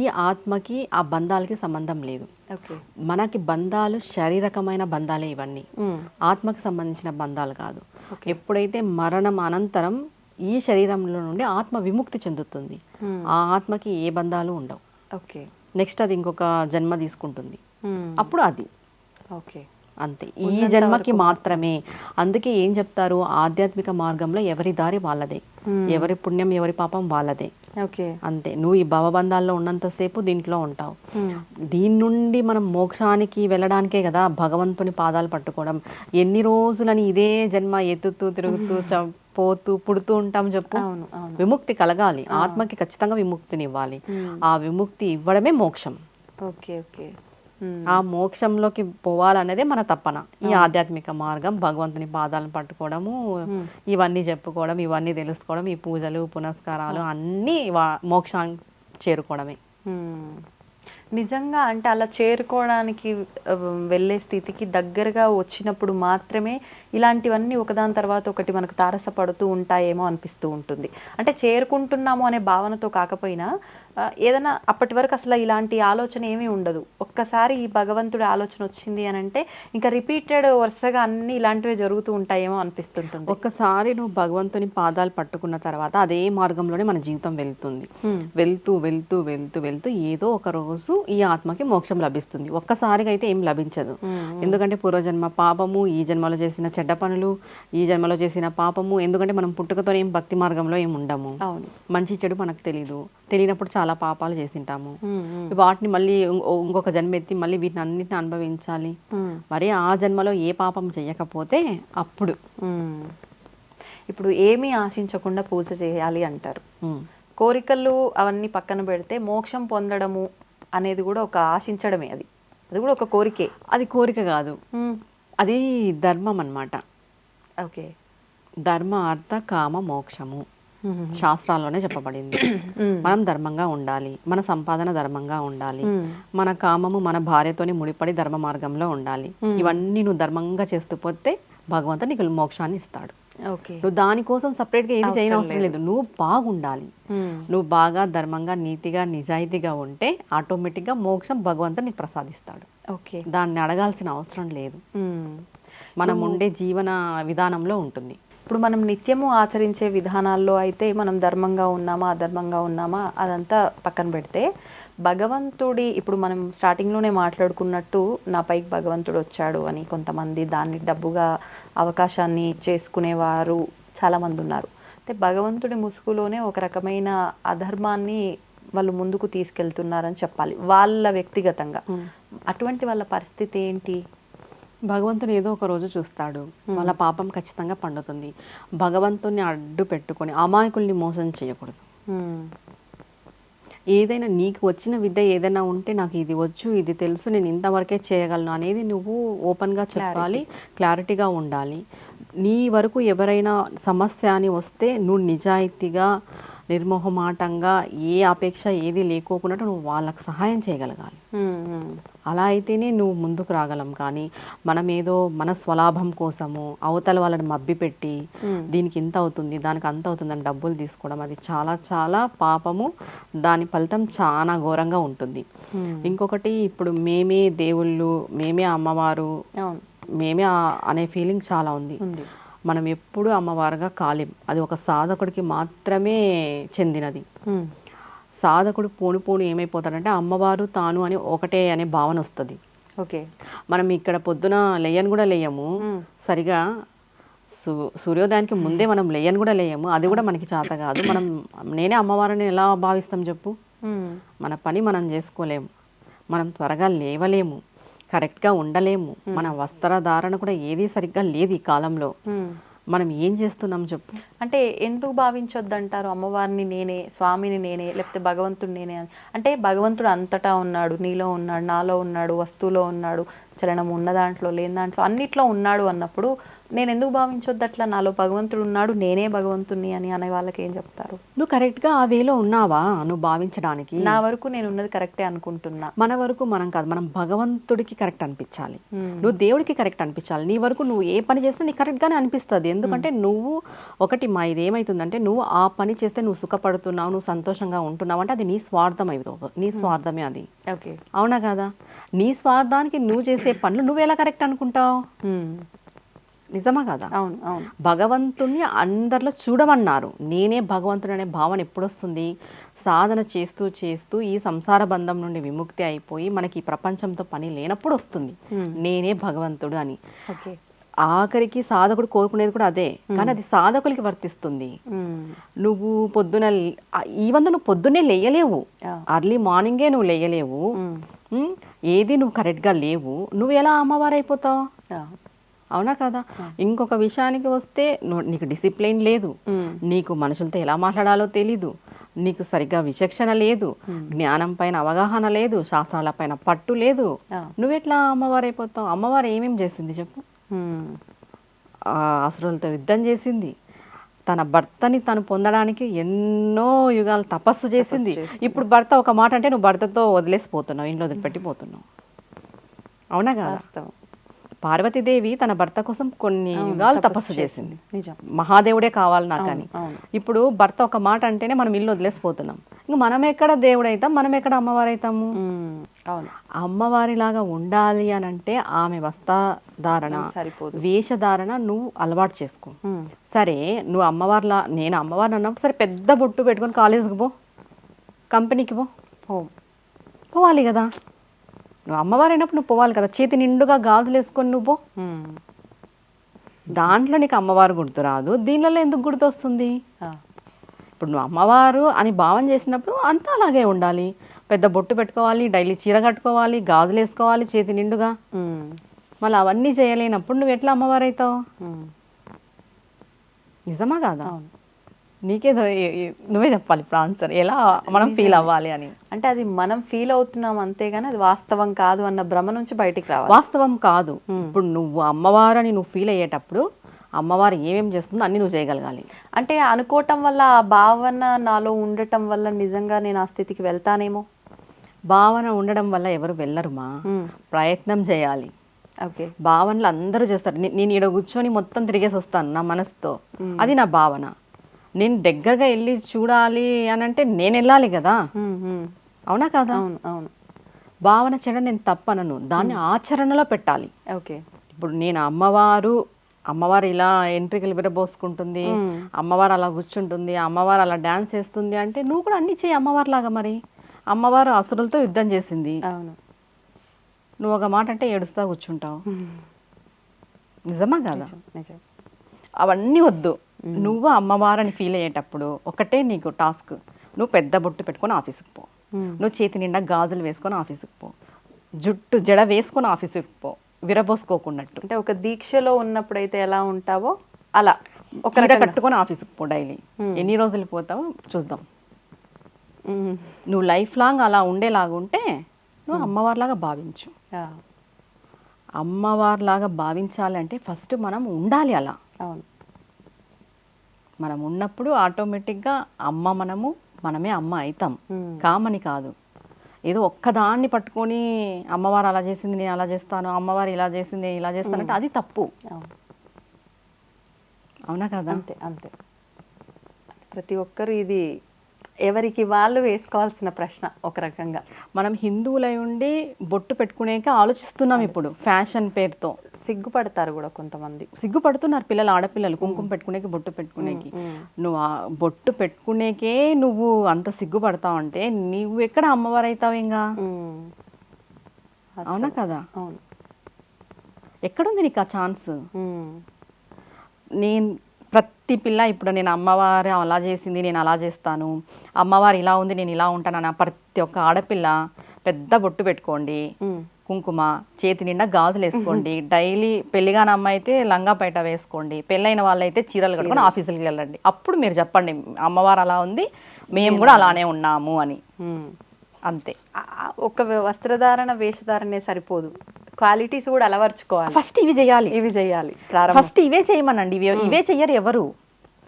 ఈ ఆత్మకి ఆ బంధాలకి సంబంధం లేదు. మనకి బంధాలు శారీరకమైన బంధాలే ఇవన్నీ, ఆత్మకి సంబంధించిన బంధాలు కాదు. ఎప్పుడైతే మరణం అనంతరం ఈ శరీరంలో నుండి ఆత్మ విముక్తి చెందుతుంది, ఆ ఆత్మకి ఏ బంధాలు ఉండవు. నెక్స్ట్ అది ఇంకొక జన్మ తీసుకుంటుంది, అప్పుడు అది అంతే, ఈ జన్మకి మాత్రమే. అందుకే ఏం చెప్తారు, ఆధ్యాత్మిక మార్గంలో ఎవరి దారి వాళ్ళదే, ఎవరి పుణ్యం ఎవరి పాపం వాళ్ళదే. అంతే, నువ్వు ఈ భవబంధాల్లో ఉన్నంతసేపు దీంట్లో ఉంటావు. దీని నుండి మనం మోక్షానికి వెళ్ళడానికే కదా భగవంతుని పాదాలు పట్టుకోవడం. ఎన్ని రోజులని ఇదే జన్మ ఎత్తుతూ తిరుగుతూ పోతూ పుడుతూ ఉంటాం చెప్పు. విముక్తి కలగాలి, ఆత్మకి ఖచ్చితంగా విముక్తిని ఇవ్వాలి. ఆ విముక్తి ఇవ్వడమే మోక్షం. ఆ మోక్షంలోకి పోవాలనేదే మన తపన. ఈ ఆధ్యాత్మిక మార్గం, భగవంతుని పాదాలను పట్టుకోవడము, ఇవన్నీ చెప్పుకోవడం, ఇవన్నీ తెలుసుకోవడం, ఈ పూజలు పునస్కారాలు అన్నీ మోక్షాన్ని చేరుకోవడమే. నిజంగా అంటే అలా చేరుకోవడానికి వెళ్ళే స్థితికి దగ్గరగా వచ్చినప్పుడు మాత్రమే ఇలాంటివన్నీ ఒకదాని తర్వాత ఒకటి మనకు తారసపడుతూ ఉంటాయేమో అనిపిస్తూ ఉంటుంది. అంటే చేరుకుంటున్నాము అనే భావనతో కాకపోయినా ఏదైనా అప్పటి వరకు అసలు ఇలాంటి ఆలోచన ఏమీ ఉండదు. ఒక్కసారి ఈ భగవంతుడి ఆలోచన వచ్చింది అని అంటే ఇంకా రిపీటెడ్ వరుసగా అన్ని ఇలాంటివే జరుగుతూ ఉంటాయేమో అనిపిస్తుంటుంది. ఒక్కసారి నువ్వు భగవంతుని పాదాలు పట్టుకున్న తర్వాత అదే మార్గంలోనే మన జీవితం వెళ్తుంది. వెళ్తూ వెళ్తూ వెళ్తూ వెళ్తూ ఏదో ఒక రోజు ఈ ఆత్మకి మోక్షం లభిస్తుంది. ఒక్కసారిగా అయితే ఏం లభించదు. ఎందుకంటే పూర్వజన్మ పాపము, ఈ జన్మలో చేసిన చెడ్డ పనులు, ఈ జన్మలో చేసిన పాపము. ఎందుకంటే మనం పుట్టుకతో ఏం భక్తి మార్గంలో ఏం ఉండము, మంచి చెడు మనకు తెలీదు. తెలియనప్పుడు చాలా పాపాలు చేసింటాము. వాటిని మళ్ళీ ఇంకొక జన్మ ఎత్తి మళ్ళీ వీటిని అన్నిటిని అనుభవించాలి. మరి ఆ జన్మలో ఏ పాపం చెయ్యకపోతే అప్పుడు ఇప్పుడు ఏమీ ఆశించకుండా పూజ చేయాలి అంటారు. ఉమ్. కోరికలు అవన్నీ పక్కన పెడితే మోక్షం పొందడము అనేది కూడా ఒక ఆశించడమే. అది కూడా ఒక కోరికే. అది కోరిక కాదు, అది ధర్మం అన్నమాట. ఓకే. ధర్మ అర్థ కామ మోక్షము శాస్త్రాల్లోనే చెప్పబడింది. మనం ధర్మంగా ఉండాలి, మన సంపాదన ధర్మంగా ఉండాలి, మన కామము మన భార్యతోని ముడిపడి ధర్మ మార్గంలో ఉండాలి. ఇవన్నీ నువ్వు ధర్మంగా చేస్తూ పోతే భగవంతుడు నీకు మోక్షాన్ని ఇస్తాడు. నువ్వు దానికోసం సపరేట్గా ఏది చేయని అవసరం లేదు. నువ్వు బాగుండాలి, నువ్వు బాగా ధర్మంగా నీతిగా నిజాయితీగా ఉంటే ఆటోమేటిక్గా మోక్షం భగవంతుడు నీకు ప్రసాదిస్తాడు. ఓకే. దాన్ని అడగాల్సిన అవసరం లేదు, మనం ఉండే జీవన విధానంలో ఉంటుంది. ఇప్పుడు మనం నిత్యము ఆచరించే విధానాల్లో అయితే మనం ధర్మంగా ఉన్నామా అధర్మంగా ఉన్నామా అదంతా పక్కన పెడితే భగవంతుడి, ఇప్పుడు మనం స్టార్టింగ్లోనే మాట్లాడుకున్నట్టు నా పైకి భగవంతుడు వచ్చాడు అని కొంతమంది దాన్ని డబ్బుగా అవకాశాన్ని చేసుకునేవారు చాలామంది ఉన్నారు. అంటే భగవంతుడి ముసుగులోనే ఒక రకమైన అధర్మాన్ని వాళ్ళు ముందుకు తీసుకెళ్తున్నారని చెప్పాలి వాళ్ళ వ్యక్తిగతంగా. అటువంటి వాళ్ళ పరిస్థితి ఏంటి? భగవంతుని ఏదో ఒక రోజు చూస్తాడు, వాళ్ళ పాపం ఖచ్చితంగా పండుతుంది. భగవంతుని అడ్డు పెట్టుకొని అమాయకుల్ని మోసం చేయకూడదు. ఏదైనా నీకు వచ్చిన విద్య ఏదైనా ఉంటే నాకు ఇది వచ్చు, ఇది తెలుసు, నేను ఇంతవరకే చేయగలను అనేది నువ్వు ఓపెన్గా చెప్పాలి, క్లారిటీగా ఉండాలి. నీ వరకు ఎవరైనా సమస్య అని వస్తే నువ్వు నిజాయితీగా నిర్మోహమాటంగా ఏ అపేక్ష ఏది లేకోకుండా నువ్వు వాళ్ళకి సహాయం చేయగలగాలి. అలా అయితేనే నువ్వు ముందుకు రాగలం. కానీ మనం ఏదో మన స్వలాభం కోసము అవతల వాళ్ళని మభ్యపెట్టి దీనికి ఇంత అవుతుంది దానికి అంత అవుతుందని డబ్బులు తీసుకోవడం అది చాలా చాలా పాపము. దాని ఫలితం చాలా ఘోరంగా ఉంటుంది. ఇంకొకటి, ఇప్పుడు మేమే దేవుళ్ళు, మేమే అమ్మవారు, మేమే అనే ఫీలింగ్ చాలా ఉంది. మనం ఎప్పుడు అమ్మవారుగా కాలేం, అది ఒక సాధకుడికి మాత్రమే చెందినది. సాధకుడు పోను ఏమైపోతాడంటే అమ్మవారు తాను అని ఒకటే అనే భావన వస్తుంది. ఓకే. మనం ఇక్కడ పొద్దున లేయని కూడా లేయము సరిగా, సూర్యోదయానికి ముందే మనం లేయని కూడా లేయము, అది కూడా మనకి చేత కాదు. మనం నేనే అమ్మవారిని ఎలా భావిస్తాం చెప్పు? మన పని మనం చేసుకోలేము, మనం త్వరగా లేవలేము, కరెక్ట్గా ఉండలేము, మన వస్త్రధారణ కూడా ఏది సరిగ్గా లేదు ఈ కాలంలో. మనం ఏం చేస్తున్నాం చెప్పు? అంటే ఎందుకు భావించొద్దంటారు అమ్మవారిని నేనే, స్వామిని నేనే, లేకపోతే భగవంతుడు నేనే అని? అంటే భగవంతుడు అంతటా ఉన్నాడు, నీలో ఉన్నాడు, నాలో ఉన్నాడు, వస్తువులో ఉన్నాడు, చలనం ఉన్న దాంట్లో లేని దాంట్లో అన్నిట్లో ఉన్నాడు అన్నప్పుడు నేను ఎందుకు భావించొద్దు అట్లా? నాలో భగవంతుడు ఉన్నాడు, నేనే భగవంతుని అని అనే వాళ్ళకి ఏం చెప్తారు? నువ్వు కరెక్ట్గా ఆ వేలో ఉన్నావా నువ్వు భావించడానికి? నా వరకు నేను ఉన్నది కరెక్టే అనుకుంటున్నా. మన వరకు మనం కాదు, మనం భగవంతుడికి కరెక్ట్ అనిపించాలి, నువ్వు దేవుడికి కరెక్ట్ అనిపించాలి. నీ వరకు నువ్వు ఏ పని చేసినా నీకు కరెక్ట్గానే అనిపిస్తుంది. ఎందుకంటే నువ్వు ఒకటి మా ఇది ఏమవుతుందంటే నువ్వు ఆ పని చేస్తే నువ్వు సుఖపడుతున్నావు, నువ్వు సంతోషంగా ఉంటున్నావు అంటే అది నీ స్వార్థం అవుతుంది, నీ స్వార్థమే అది. ఓకే. అవునా కదా? నీ స్వార్థానికి నువ్వు చేసే పనులు నువ్వు ఎలా కరెక్ట్ అనుకుంటావు? నిజమా కదా? అవును అవును. భగవంతుణ్ణి అందరిలో చూడమన్నారు. నేనే భగవంతుడు అనే భావన ఎప్పుడు వస్తుంది? సాధన చేస్తూ చేస్తూ ఈ సంసార బంధం నుండి విముక్తి అయిపోయి మనకి ఈ ప్రపంచంతో పని లేనప్పుడు వస్తుంది నేనే భగవంతుడు అని. ఆఖరికి సాధకుడు కోరుకునేది కూడా అదే, కానీ అది సాధకులకి వర్తిస్తుంది. నువ్వు పొద్దున నువ్వు పొద్దున్నే లేయలేవు, అర్లీ మార్నింగే నువ్వు లేయలేవు, ఏది నువ్వు కరెక్ట్గా లేవు, నువ్వు ఎలా అమ్మవారు అయిపోతావు? అవునా కదా? ఇంకొక విషయానికి వస్తే నీకు డిసిప్లిన్ లేదు, నీకు మనుషులతో ఎలా మాట్లాడాలో తెలీదు, నీకు సరిగ్గా విచక్షణ లేదు, జ్ఞానం పైన అవగాహన లేదు, శాస్త్రాల పైన పట్టు లేదు, నువ్వెట్లా అమ్మవారు అయిపోతావు? అమ్మవారు ఏమేం చేసింది చెప్పు? అసురులతో యుద్ధం చేసింది, తన భర్తని తను పొందడానికి ఎన్నో యుగాలు తపస్సు చేసింది. ఇప్పుడు భర్త ఒక మాట అంటే నువ్వు భర్తతో వదిలేసిపోతున్నావు, ఇంట్లో వదిలిపెట్టిపోతున్నావు. అవునా కదా? పార్వతీదేవి తన భర్త కోసం కొన్ని యుగాలు తపస్సు చేసింది. నిజం, మహాదేవుడే కావాలి నాకు అని. ఇప్పుడు భర్త ఒక మాట అంటేనే మనం ఇల్లు వదిలేసిపోతున్నాం. ఇంక మనం ఎక్కడ దేవుడు అవుతాం, మనం ఎక్కడ అమ్మవారు అవుతాము? అమ్మవారిలాగా ఉండాలి అని అంటే ఆమె వస్త్రధారణ, వేషధారణ నువ్వు అలవాటు చేసుకో. సరే నువ్వు అమ్మవారిలా, నేను అమ్మవారిని అన్నప్పుడు సరే పెద్ద బొట్టు పెట్టుకొని కాలేజీకి పో, కంపెనీకి పోవాలి కదా. నువ్వు అమ్మవారు అయినప్పుడు నువ్వు పోవాలి కదా, చేతి నిండుగా గాజులు వేసుకొని నువ్వు పో. దాంట్లో నీకు అమ్మవారు గుర్తు రాదు, దీనిలో ఎందుకు గుర్తు వస్తుంది? ఇప్పుడు నువ్వు అమ్మవారు అని భావన చేసినప్పుడు అంతా అలాగే ఉండాలి. పెద్ద బొట్టు పెట్టుకోవాలి, డైలీ చీర కట్టుకోవాలి, గాజులు వేసుకోవాలి చేతి నిండుగా. మళ్ళీ అవన్నీ చేయలేనప్పుడు నువ్వు ఎట్లా అమ్మవారు అవుతావు? నిజమా కాదా? అవును. నీకేదో నువ్వే చెప్పాలి ఇప్పుడు ఆన్సర్, ఎలా మనం ఫీల్ అవ్వాలి అని. అంటే అది మనం ఫీల్ అవుతున్నాం అంతేగాని అది వాస్తవం కాదు అన్న భ్రమ నుంచి బయటికి రావాలి. వాస్తవం కాదు. ఇప్పుడు నువ్వు అమ్మవారని నువ్వు ఫీల్ అయ్యేటప్పుడు అమ్మవారు ఏమేం చేస్తుందో అన్ని నువ్వు చేయగలగాలి. అంటే అనుకోవటం వల్ల ఆ భావన నాలో ఉండటం వల్ల నిజంగా నేను ఆ స్థితికి వెళ్తానేమో. భావన ఉండడం వల్ల ఎవరు వెళ్ళరుమా, ప్రయత్నం చేయాలి. ఓకే. భావనలు అందరూ చేస్తారు. నేను ఈడ కూర్చొని మొత్తం తిరిగేసి వస్తాను నా మనసుతో, అది నా భావన. నేను దగ్గరగా వెళ్ళి చూడాలి అని అంటే నేను వెళ్ళాలి కదా, అవునా కదా? అవును అవును. భావన చేయడం నేను తప్పనను, దాన్ని ఆచరణలో పెట్టాలి. ఓకే. ఇప్పుడు నేను అమ్మవారు ఇలా ఎంట్రికలు విరబోసుకుంటుంది, అమ్మవారు అలా కూర్చుంటుంది, అమ్మవారు అలా డాన్స్ చేస్తుంది అంటే నువ్వు కూడా అన్ని చేయి అమ్మవారు లాగా. మరి అమ్మవారు అసురులతో యుద్ధం చేసింది, అవును. నువ్వు ఒక మాట అంటే ఏడుస్తా కూర్చుంటావు. నిజమా కదా? నిజం. అవన్నీ వద్దు. నువ్వు అమ్మవారని ఫీల్ అయ్యేటప్పుడు ఒకటే నీకు టాస్క్, నువ్వు పెద్ద బొట్టు పెట్టుకొని ఆఫీస్కి పో, నువ్వు చేతి నిండా గాజులు వేసుకొని ఆఫీస్కి పో, జుట్టు జడ వేసుకొని ఆఫీస్కి పో, విరబోసుకోకున్నట్టు. అంటే ఒక దీక్షలో ఉన్నప్పుడైతే ఎలా ఉంటావో అలా ఒక చీర రకంగా కట్టుకొని ఆఫీస్కి పో డైలీ. ఎన్ని రోజులు పోతావో చూద్దాం. నువ్వు లైఫ్ లాంగ్ అలా ఉండేలాగుంటే నువ్వు అమ్మవారిలాగా భావించు. అమ్మవారిలాగా భావించాలంటే ఫస్ట్ మనం ఉండాలి అలా. అవును. మనం ఉన్నప్పుడు ఆటోమేటిక్గా మనమే అమ్మ అవుతాం, కామని కాదు. ఏదో ఒక్కదాన్ని పట్టుకొని అమ్మవారు అలా చేసింది నేను అలా చేస్తాను, అమ్మవారు ఇలా చేసింది ఇలా చేస్తానంటే అది తప్పు. అవునా కదా? అంతే అంతే. ప్రతి ఒక్కరు ఇది ఎవరికి వాళ్ళు వేసుకోవాల్సిన ప్రశ్న ఒక రకంగా. మనం హిందువులై ఉండి బొట్టు పెట్టుకునేకే ఆలోచిస్తున్నాం ఇప్పుడు ఫ్యాషన్ పేరుతో. సిగ్గుపడతారు కూడా కొంతమంది, సిగ్గుపడుతున్నారు పిల్లలు, ఆడపిల్లలు కుంకుమ పెట్టుకునేకి బొట్టు పెట్టుకునేకి. నువ్వు ఆ బొట్టు పెట్టుకునేకే నువ్వు అంత సిగ్గుపడతావు అంటే నువ్వు ఎక్కడ అమ్మవారు అవుతావు ఇంకా? అవునా కదా? అవును. ఎక్కడుంది నీకు ఆ ఛాన్స్? నేను ప్రతి పిల్ల ఇప్పుడు నేను అమ్మవారు అలా చేసింది నేను అలా చేస్తాను, అమ్మవారు ఇలా ఉంది నేను ఇలా ఉంటాను, ప్రతి ఒక్క ఆడపిల్ల పెద్ద బొట్టు పెట్టుకోండి, కుంకుమ, చేతి నిండా గాజులు వేసుకోండి, డైలీ పెళ్లిగాని అమ్మాయి అయితే లంగా పైట వేసుకోండి, పెళ్ళైన వాళ్ళైతే చీరలు కట్టుకొని ఆఫీసులకి వెళ్ళండి. అప్పుడు మీరు చెప్పండి అమ్మవారు అలా ఉంది మేము కూడా అలానే ఉన్నాము అని. అంతే. ఒక వస్త్రధారణ వేషధారణే సరిపోదు, క్వాలిటీస్ కూడా అలవర్చుకోవాలి. ఫస్ట్ ఇవి చేయాలి. ఫస్ట్ ఇవే చేయమనండి, ఇవే చెయ్యరు ఎవరు.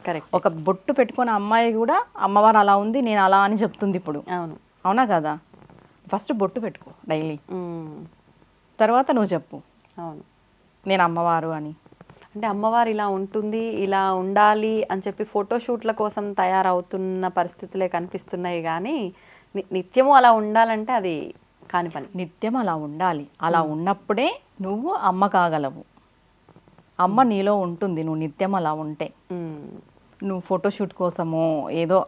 కరెక్ట్. ఒక బొట్టు పెట్టుకున్న అమ్మాయి కూడా అమ్మవారు అలా ఉంది నేను అలా అని చెప్తుంది ఇప్పుడు. అవును. అవునా కదా? ఫస్ట్ బొట్టు పెట్టుకో డైలీ, తర్వాత నువ్వు చెప్పు అవును నేను అమ్మవారు అని. అంటే అమ్మవారు ఇలా ఉంటుంది ఇలా ఉండాలి అని చెప్పి ఫోటోషూట్ల కోసం తయారవుతున్న పరిస్థితులే కనిపిస్తున్నాయి కానీ నిత్యము అలా ఉండాలంటే అది కాని పని. నిత్యం అలా ఉండాలి. అలా ఉన్నప్పుడే నువ్వు అమ్మ కాగలవు. అమ్మ నీలో ఉంటుంది నువ్వు నిత్యం అలా ఉంటే. నువ్వు ఫోటోషూట్ కోసమో ఏదో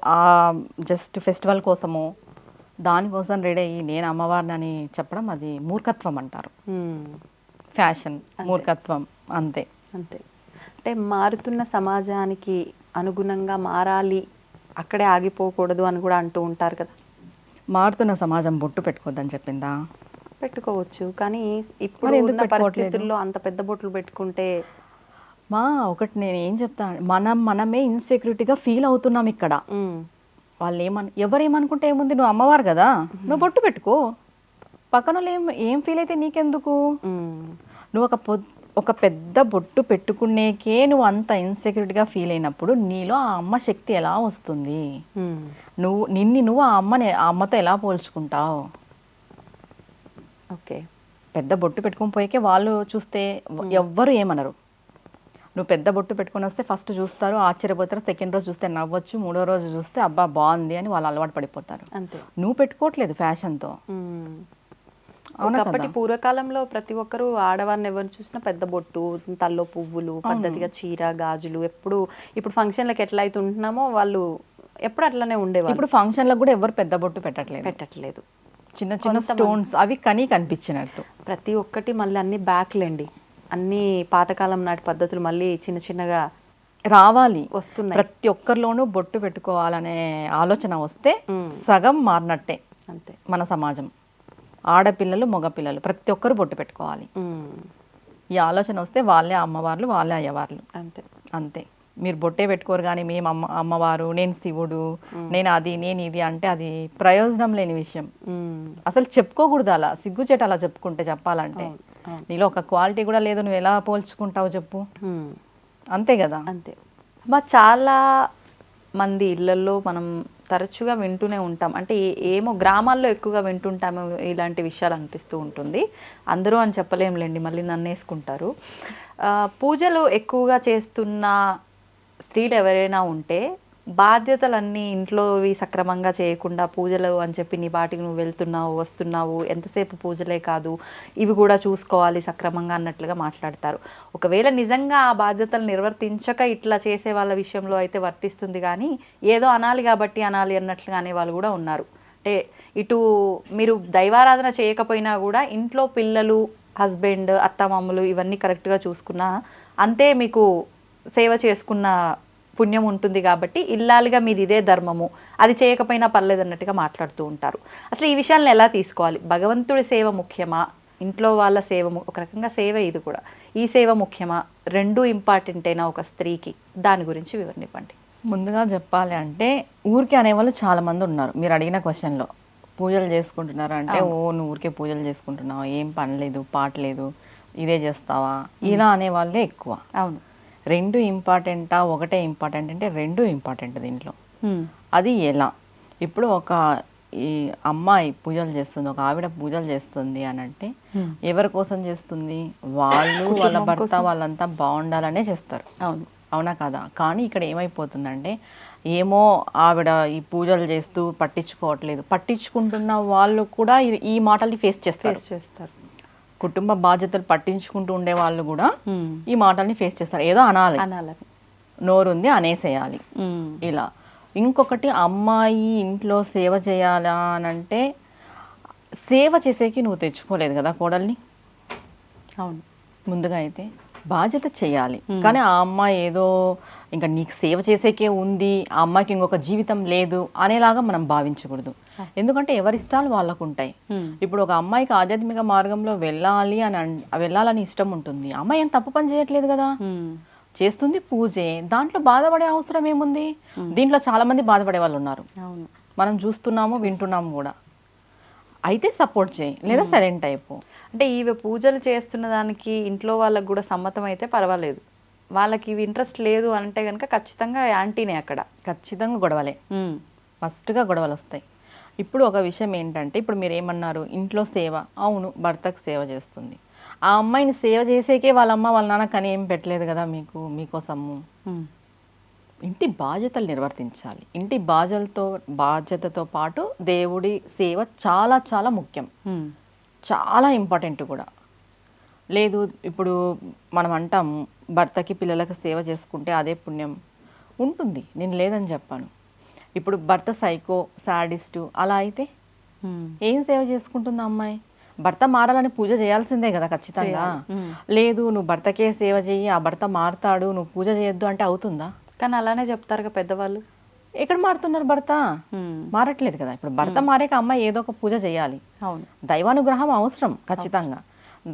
జస్ట్ ఫెస్టివల్ కోసమో దానికోసం రెడీ అయ్యి నేను అమ్మవారిని చెప్పడం అది మూర్ఖత్వం అంటారు. ఫ్యాషన్, మూర్ఖత్వం, అంతే. అంతే. అంటే మారుతున్న సమాజానికి అనుగుణంగా మారాలి, అక్కడే ఆగిపోకూడదు అని కూడా అంటూ ఉంటారు కదా. మారుతున్న సమాజం బొట్టు పెట్టుకోవద్దని చెప్పిందా? పెట్టుకోవచ్చు, కానీ ఇప్పుడు ఉన్న పరిస్థితుల్లో అంత పెద్ద బొట్లు పెట్టుకుంటే ఒకటి నేను ఏం చెప్తాను, మనమే ఇన్సెక్యూరిటీగా ఫీల్ అవుతున్నాం ఇక్కడ. వాళ్ళు ఎవరేమనుకుంటే ఏముంది, నువ్వు అమ్మవారు కదా నువ్వు బొట్టు పెట్టుకో, పక్కన వాళ్ళు ఏం ఫీల్ అయితే నీకెందుకు? నువ్వు ఒక పెద్ద బొట్టు పెట్టుకునేకే నువ్వు అంత ఇన్సెక్యూరిటీగా ఫీల్ అయినప్పుడు నీలో ఆ అమ్మ శక్తి ఎలా వస్తుంది? నువ్వు ఆ అమ్మతో ఎలా పోల్చుకుంటావు? ఓకే. పెద్ద బొట్టు పెట్టుకుని పోయేకే వాళ్ళు చూస్తే ఎవ్వరు ఏమనరు. నువ్వు పెద్ద బొట్టు పెట్టుకుని వస్తే ఫస్ట్ చూస్తారు, ఆశ్చర్యపోతారు, సెకండ్ రోజు చూస్తే నవ్వచ్చు, మూడో రోజు చూస్తే అబ్బా బాగుంది అని వాళ్ళు అలవాటు పడిపోతారు. అంతే. నువ్వు పెట్టుకోవట్లేదు ఫ్యాషన్తో. ఒకప్పటి పూర్వకాలంలో ప్రతి ఒక్కరు ఆడవారిని ఎవరు చూసినా పెద్ద బొట్టు, తల్లో పువ్వులు, పద్ధతిగా చీర, గాజులు, ఇప్పుడు ఫంక్షన్లకు ఎట్లా అయితే ఉంటున్నామో వాళ్ళు ఎప్పుడు అట్లానే ఉండేవాళ్ళు. ఇప్పుడు ఫంక్షన్లకు కూడా ఎవరు పెద్ద బొట్టు పెట్టట్లేదు. చిన్న చిన్న స్టోన్స్ అవి కనిపించినట్టు ప్రతి ఒక్కటి మళ్ళీ అన్ని బ్యాక్లేండి, అన్ని పాతకాలం నాటి పద్ధతులు మళ్ళీ చిన్న చిన్నగా రావాలి, వస్తున్నాయి. ప్రతి ఒక్కరిలోనూ బొట్టు పెట్టుకోవాలనే ఆలోచన వస్తే సగం మారినట్టే అంతే మన సమాజం. ఆడపిల్లలు మగపిల్లలు ప్రతి ఒక్కరు బొట్టు పెట్టుకోవాలి. ఈ ఆలోచన వస్తే వాళ్ళే అమ్మవార్లు, వాళ్ళే అయ్యవార్లు. అంతే. అంతే. మీరు బొట్టే పెట్టుకోరు కానీ మేము అమ్మవారు, నేను శివుడు, నేను అది, నేను ఇది అంటే అది ప్రయోజనం లేని విషయం. అసలు చెప్పుకోకూడదు అలా, సిగ్గుచేట అలా చెప్పుకుంటే చెప్పాలంటే. నీలో ఒక క్వాలిటీ కూడా లేదు, నువ్వు ఎలా పోల్చుకుంటావు చెప్పు. అంతే కదా. అంతే. చాలా మంది ఇళ్ళల్లో మనం తరచుగా వింటూనే ఉంటాం, అంటే ఏమో గ్రామాల్లో ఎక్కువగా వింటుంటాము ఇలాంటి విషయాలు అనిపిస్తూ ఉంటుంది. అందరూ అని చెప్పలేంలేండి, మళ్ళీ నన్ను వేసుకుంటారు. పూజలు ఎక్కువగా చేస్తున్న స్త్రీలు ఎవరైనా ఉంటే బాధ్యతలన్నీ ఇంట్లోవి సక్రమంగా చేయకుండా పూజలు అని చెప్పి నీ బాటికి నువ్వు వెళ్తున్నావు వస్తున్నావు, ఎంతసేపు పూజలే కాదు ఇవి కూడా చూసుకోవాలి సక్రమంగా అన్నట్లుగా మాట్లాడతారు. ఒకవేళ నిజంగా ఆ బాధ్యతలు నిర్వర్తించక ఇట్లా చేసే వాళ్ళ విషయంలో అయితే వర్తిస్తుంది, కానీ ఏదో అనాలి కాబట్టి అనాలి అన్నట్లుగా అనేవాళ్ళు కూడా ఉన్నారు. అంటే ఇటు మీరు దైవారాధన చేయకపోయినా కూడా ఇంట్లో పిల్లలు, హస్బెండ్, అత్తమామలు ఇవన్నీ కరెక్ట్గా చూసుకున్నా అంతే మీకు సేవ చేసుకున్న పుణ్యం ఉంటుంది కాబట్టి ఇల్లాలిగా మీది ఇదే ధర్మము, అది చేయకపోయినా పర్లేదు అన్నట్టుగా మాట్లాడుతూ ఉంటారు. అసలు ఈ విషయాలను ఎలా తీసుకోవాలి? భగవంతుడి సేవ ముఖ్యమా, ఇంట్లో వాళ్ళ సేవ ఒక రకంగా సేవ ఇది కూడా, ఈ సేవ ముఖ్యమా, రెండూ ఇంపార్టెంటేనా ఒక స్త్రీకి? దాని గురించి వివరణ ఇవ్వండి. ముందుగా చెప్పాలి అంటే ఊరికే అనేవాళ్ళు చాలా మంది ఉన్నారు. మీరు అడిగిన క్వశ్చన్లో పూజలు చేసుకుంటున్నారా అంటే, ఓ నువ్వు ఊరికే పూజలు చేసుకుంటున్నావా, ఏం పని లేదు పాట లేదు, ఇదే చేస్తావా, ఇలా అనేవాళ్ళే ఎక్కువ. అవును. రెండు ఇంపార్టెంటా, ఒకటే ఇంపార్టెంట్ అంటే రెండు ఇంపార్టెంట్ దీంట్లో. అది ఎలా? ఇప్పుడు ఒక ఈ అమ్మాయి పూజలు చేస్తుంది, ఒక ఆవిడ పూజలు చేస్తుంది అని అంటే ఎవరి కోసం చేస్తుంది? వాళ్ళు, వాళ్ళ భర్త, వాళ్ళంతా బాగుండాలనే చేస్తారు. అవును, అవునా కదా? కానీ ఇక్కడ ఏమైపోతుందంటే, ఏమో ఆవిడ ఈ పూజలు చేస్తూ పట్టించుకోవట్లేదు, పట్టించుకుంటున్న వాళ్ళు కూడా ఈ మాటల్ని ఫేస్ చేస్తారు. కుటుంబ బాధ్యతలు పట్టించుకుంటూ ఉండే వాళ్ళు కూడా ఈ మాటల్ని ఫేస్ చేస్తారు. ఏదో అనాలని నోరుంది అనేసేయాలి ఇలా. ఇంకొకటి, అమ్మాయి ఇంట్లో సేవ చేయాలా అనంటే, సేవ చేసేకి నువ్వు తెచ్చుకోలేదు కదా కోడల్ని. అవును, ముందుగా అయితే బాధ్యత చేయాలి. కానీ ఆ అమ్మాయి ఏదో ఇంకా నీకు సేవ చేసేకే ఉంది, ఆ అమ్మాయికి ఇంకొక జీవితం లేదు అనేలాగా మనం భావించకూడదు. ఎందుకంటే ఎవరి ఇష్టాలు వాళ్ళకు ఉంటాయి. ఇప్పుడు ఒక అమ్మాయికి ఆధ్యాత్మిక మార్గంలో వెళ్ళాలని ఇష్టం ఉంటుంది, అమ్మాయి ఏం తప్పు పని చేయట్లేదు కదా, చేస్తుంది పూజే, దాంట్లో బాధపడే అవసరం ఏముంది? దీంట్లో చాలా మంది బాధపడే వాళ్ళు ఉన్నారు, మనం చూస్తున్నాము వింటున్నాము కూడా. అయితే సపోర్ట్ చేయి, లేదా సైలెంట్ అయిపో. అంటే ఇవి పూజలు చేస్తున్న దానికి ఇంట్లో వాళ్ళకి కూడా సమ్మతం అయితే పర్వాలేదు, వాళ్ళకి ఇవి ఇంట్రెస్ట్ లేదు అంటే కనుక ఖచ్చితంగా యాంటీనే, అక్కడ ఖచ్చితంగా గొడవలే, ఫస్ట్గా గొడవలు వస్తాయి. ఇప్పుడు ఒక విషయం ఏంటంటే, ఇప్పుడు మీరు ఏమన్నారు, ఇంట్లో సేవ, అవును భర్తకు సేవ చేస్తుంది, ఆ అమ్మాయిని సేవ చేసేకే వాళ్ళ అమ్మ వాళ్ళ నాన్న కానీ ఏం పెట్టలేదు కదా మీకోసము. ఇంటి బాధ్యతలు నిర్వర్తించాలి. ఇంటి బాధ్యతతో పాటు దేవుడి సేవ చాలా చాలా ముఖ్యం, చాలా ఇంపార్టెంట్ కూడా. లేదు ఇప్పుడు మనం అంటాము భర్తకి పిల్లలకు సేవ చేసుకుంటే అదే పుణ్యం ఉంటుంది, నేను లేదని చెప్పాను. ఇప్పుడు భర్త సైకో, సాడిస్టు అలా అయితే ఏం సేవ చేసుకుంటుంది అమ్మాయి? భర్త మారాలని పూజ చేయాల్సిందే కదా ఖచ్చితంగా. లేదు నువ్వు భర్తకే సేవ చేయి, ఆ భర్త మారుతాడు, నువ్వు పూజ చేయొద్దు అంటే అవుతుందా? కానీ అలానే చెప్తారుగా పెద్దవాళ్ళు. ఎక్కడ మారుతున్నారు? భర్త మారట్లేదు కదా. ఇప్పుడు భర్త మారాక అమ్మాయి ఏదో ఒక పూజ చేయాలి. అవును, దైవానుగ్రహం అవసరం ఖచ్చితంగా.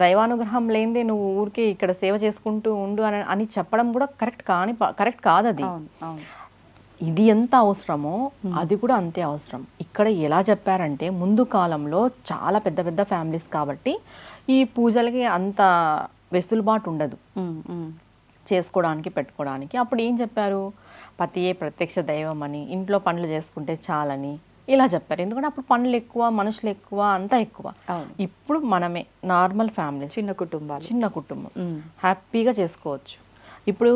దైవానుగ్రహం లేనిదే నువ్వు ఊరికే ఇక్కడ సేవ చేసుకుంటూ ఉండు అని చెప్పడం కూడా కరెక్ట్ కాదు అది. ఇది ఎంత అవసరమో అది కూడా అంతే అవసరం. ఇక్కడ ఎలా చెప్పారంటే, ముందు కాలంలో చాలా పెద్ద పెద్ద ఫ్యామిలీస్ కాబట్టి ఈ పూజలకి అంత వెసులుబాటు ఉండదు చేసుకోవడానికి పెట్టుకోవడానికి. అప్పుడు ఏం చెప్పారు, పతియే ప్రత్యక్ష దైవం అని, ఇంట్లో పనులు చేసుకుంటే చాలని ఇలా చెప్పారు. ఎందుకంటే అప్పుడు పనులు ఎక్కువ, మనుషులు ఎక్కువ, అంతా ఎక్కువ. ఇప్పుడు మనమే నార్మల్ ఫ్యామిలీ, చిన్న కుటుంబం హ్యాపీగా చేసుకోవచ్చు. ఇప్పుడు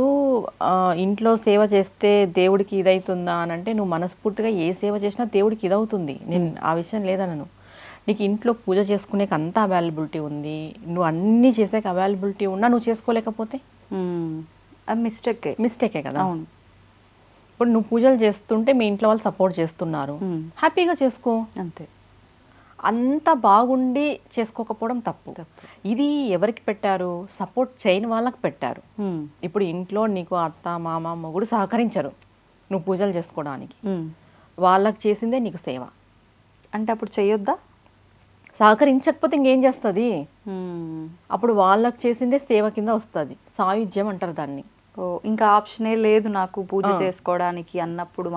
ఇంట్లో సేవ చేస్తే దేవుడికి ఇదవుతుందా అని అంటే, నువ్వు మనస్ఫూర్తిగా ఏ సేవ చేసినా దేవుడికి ఇదవుతుంది, నేను ఆ విషయం లేదనను. నీకు ఇంట్లో పూజ చేసుకునేకి అంత అవైలబిలిటీ ఉంది, నువ్వు అన్నీ చేసాక అవైలబిలిటీ ఉన్నా నువ్వు చేసుకోలేకపోతే అది మిస్టేకే కదా. ఇప్పుడు నువ్వు పూజలు చేస్తుంటే మీ ఇంట్లో వాళ్ళు సపోర్ట్ చేస్తున్నారు, హ్యాపీగా చేసుకో అంతే. అంత బాగుండి చేసుకోకపోవడం తప్పు. ఇది ఎవరికి పెట్టారు? సపోర్ట్ చేయని వాళ్ళకి పెట్టారు. ఇప్పుడు ఇంట్లో నీకు అత్త మామ మొగుడు సహకరించరు నువ్వు పూజలు చేసుకోవడానికి, వాళ్ళకి చేసిందే నీకు సేవ అంటే అప్పుడు చేయొద్దా? సహకరించకపోతే ఇంకేం చేస్తుంది? అప్పుడు వాళ్ళకి చేసిందే సేవ కింద వస్తుంది, సాయుధ్యం అంటారు దాన్ని. ఓ ఇంకా ఆప్షనే లేదు నాకు పూజ చేసుకోవడానికి అన్నప్పుడు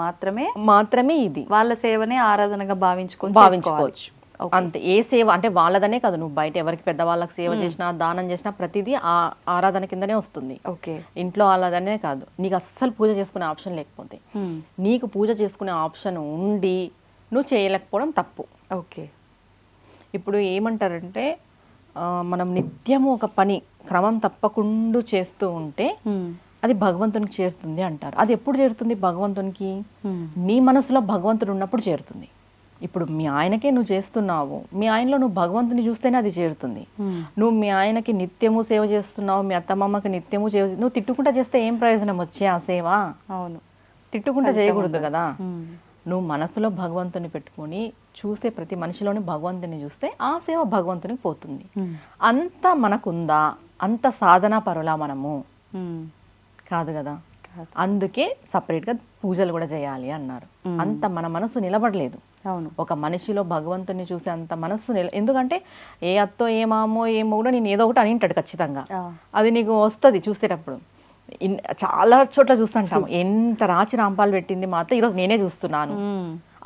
మాత్రమే ఇది వాళ్ళ సేవనే ఆరాధనగా భావించుకోవాలి. భావించుకోవచ్చు. అంతే. ఏ సేవ అంటే వాళ్ళదనే కాదు, నువ్వు బయట ఎవరికి పెద్దవాళ్ళకి సేవ చేసినా దానం చేసినా ప్రతిదీ ఆ ఆరాధన కిందనే వస్తుంది. ఓకే. ఇంట్లో వాళ్ళదనే కాదు, నీకు అస్సలు పూజ చేసుకునే ఆప్షన్ లేకపోతే, నీకు పూజ చేసుకునే ఆప్షన్ ఉండి నువ్వు చేయలేకపోవడం తప్పు. ఓకే. ఇప్పుడు ఏమంటారంటే మనం నిత్యము ఒక పని క్రమం తప్పకుండా చేస్తూ ఉంటే అది భగవంతునికి చేరుతుంది అంటారు. అది ఎప్పుడు చేరుతుంది భగవంతునికి? నీ మనసులో భగవంతుడు ఉన్నప్పుడు చేరుతుంది. ఇప్పుడు మీ ఆయనకే నువ్వు చేస్తున్నావు, మీ ఆయనలో నువ్వు భగవంతుని చూస్తేనే అది చేరుతుంది. నువ్వు మీ ఆయనకి నిత్యము సేవ చేస్తున్నావు, మీ అత్తమ్మకి నిత్యము సేవ, నువ్వు తిట్టుకుంటా చేస్తే ఏం ప్రయోజనం వచ్చే ఆ సేవ? అవును, తిట్టుకుంటా చేయకూడదు కదా. నువ్వు మనసులో భగవంతుని పెట్టుకొని చూసే ప్రతి మనిషిలోని భగవంతుని చూస్తే ఆ సేవ భగవంతునికి పోతుంది. అంత మనకుందా? అంత సాధనా పరులా మనము? కాదు కదా. అందుకే సపరేట్గా పూజలు కూడా చేయాలి అన్నారు. అంత మన మనసు నిలబడలేదు. అవును, ఒక మనిషిలో భగవంతుని చూసే అంత మనస్సు ఎందుకంటే ఏ అత్తో ఏ మామో ఏమో కూడా నేను ఏదో ఒకటి అనింటాడు ఖచ్చితంగా. అది నీకు వస్తుంది చూసేటప్పుడు. చాలా చోట్ల చూస్తుంటాము, ఎంత రాచి రాంపాలు పెట్టింది మా అత్త, ఈరోజు నేనే చూస్తున్నాను.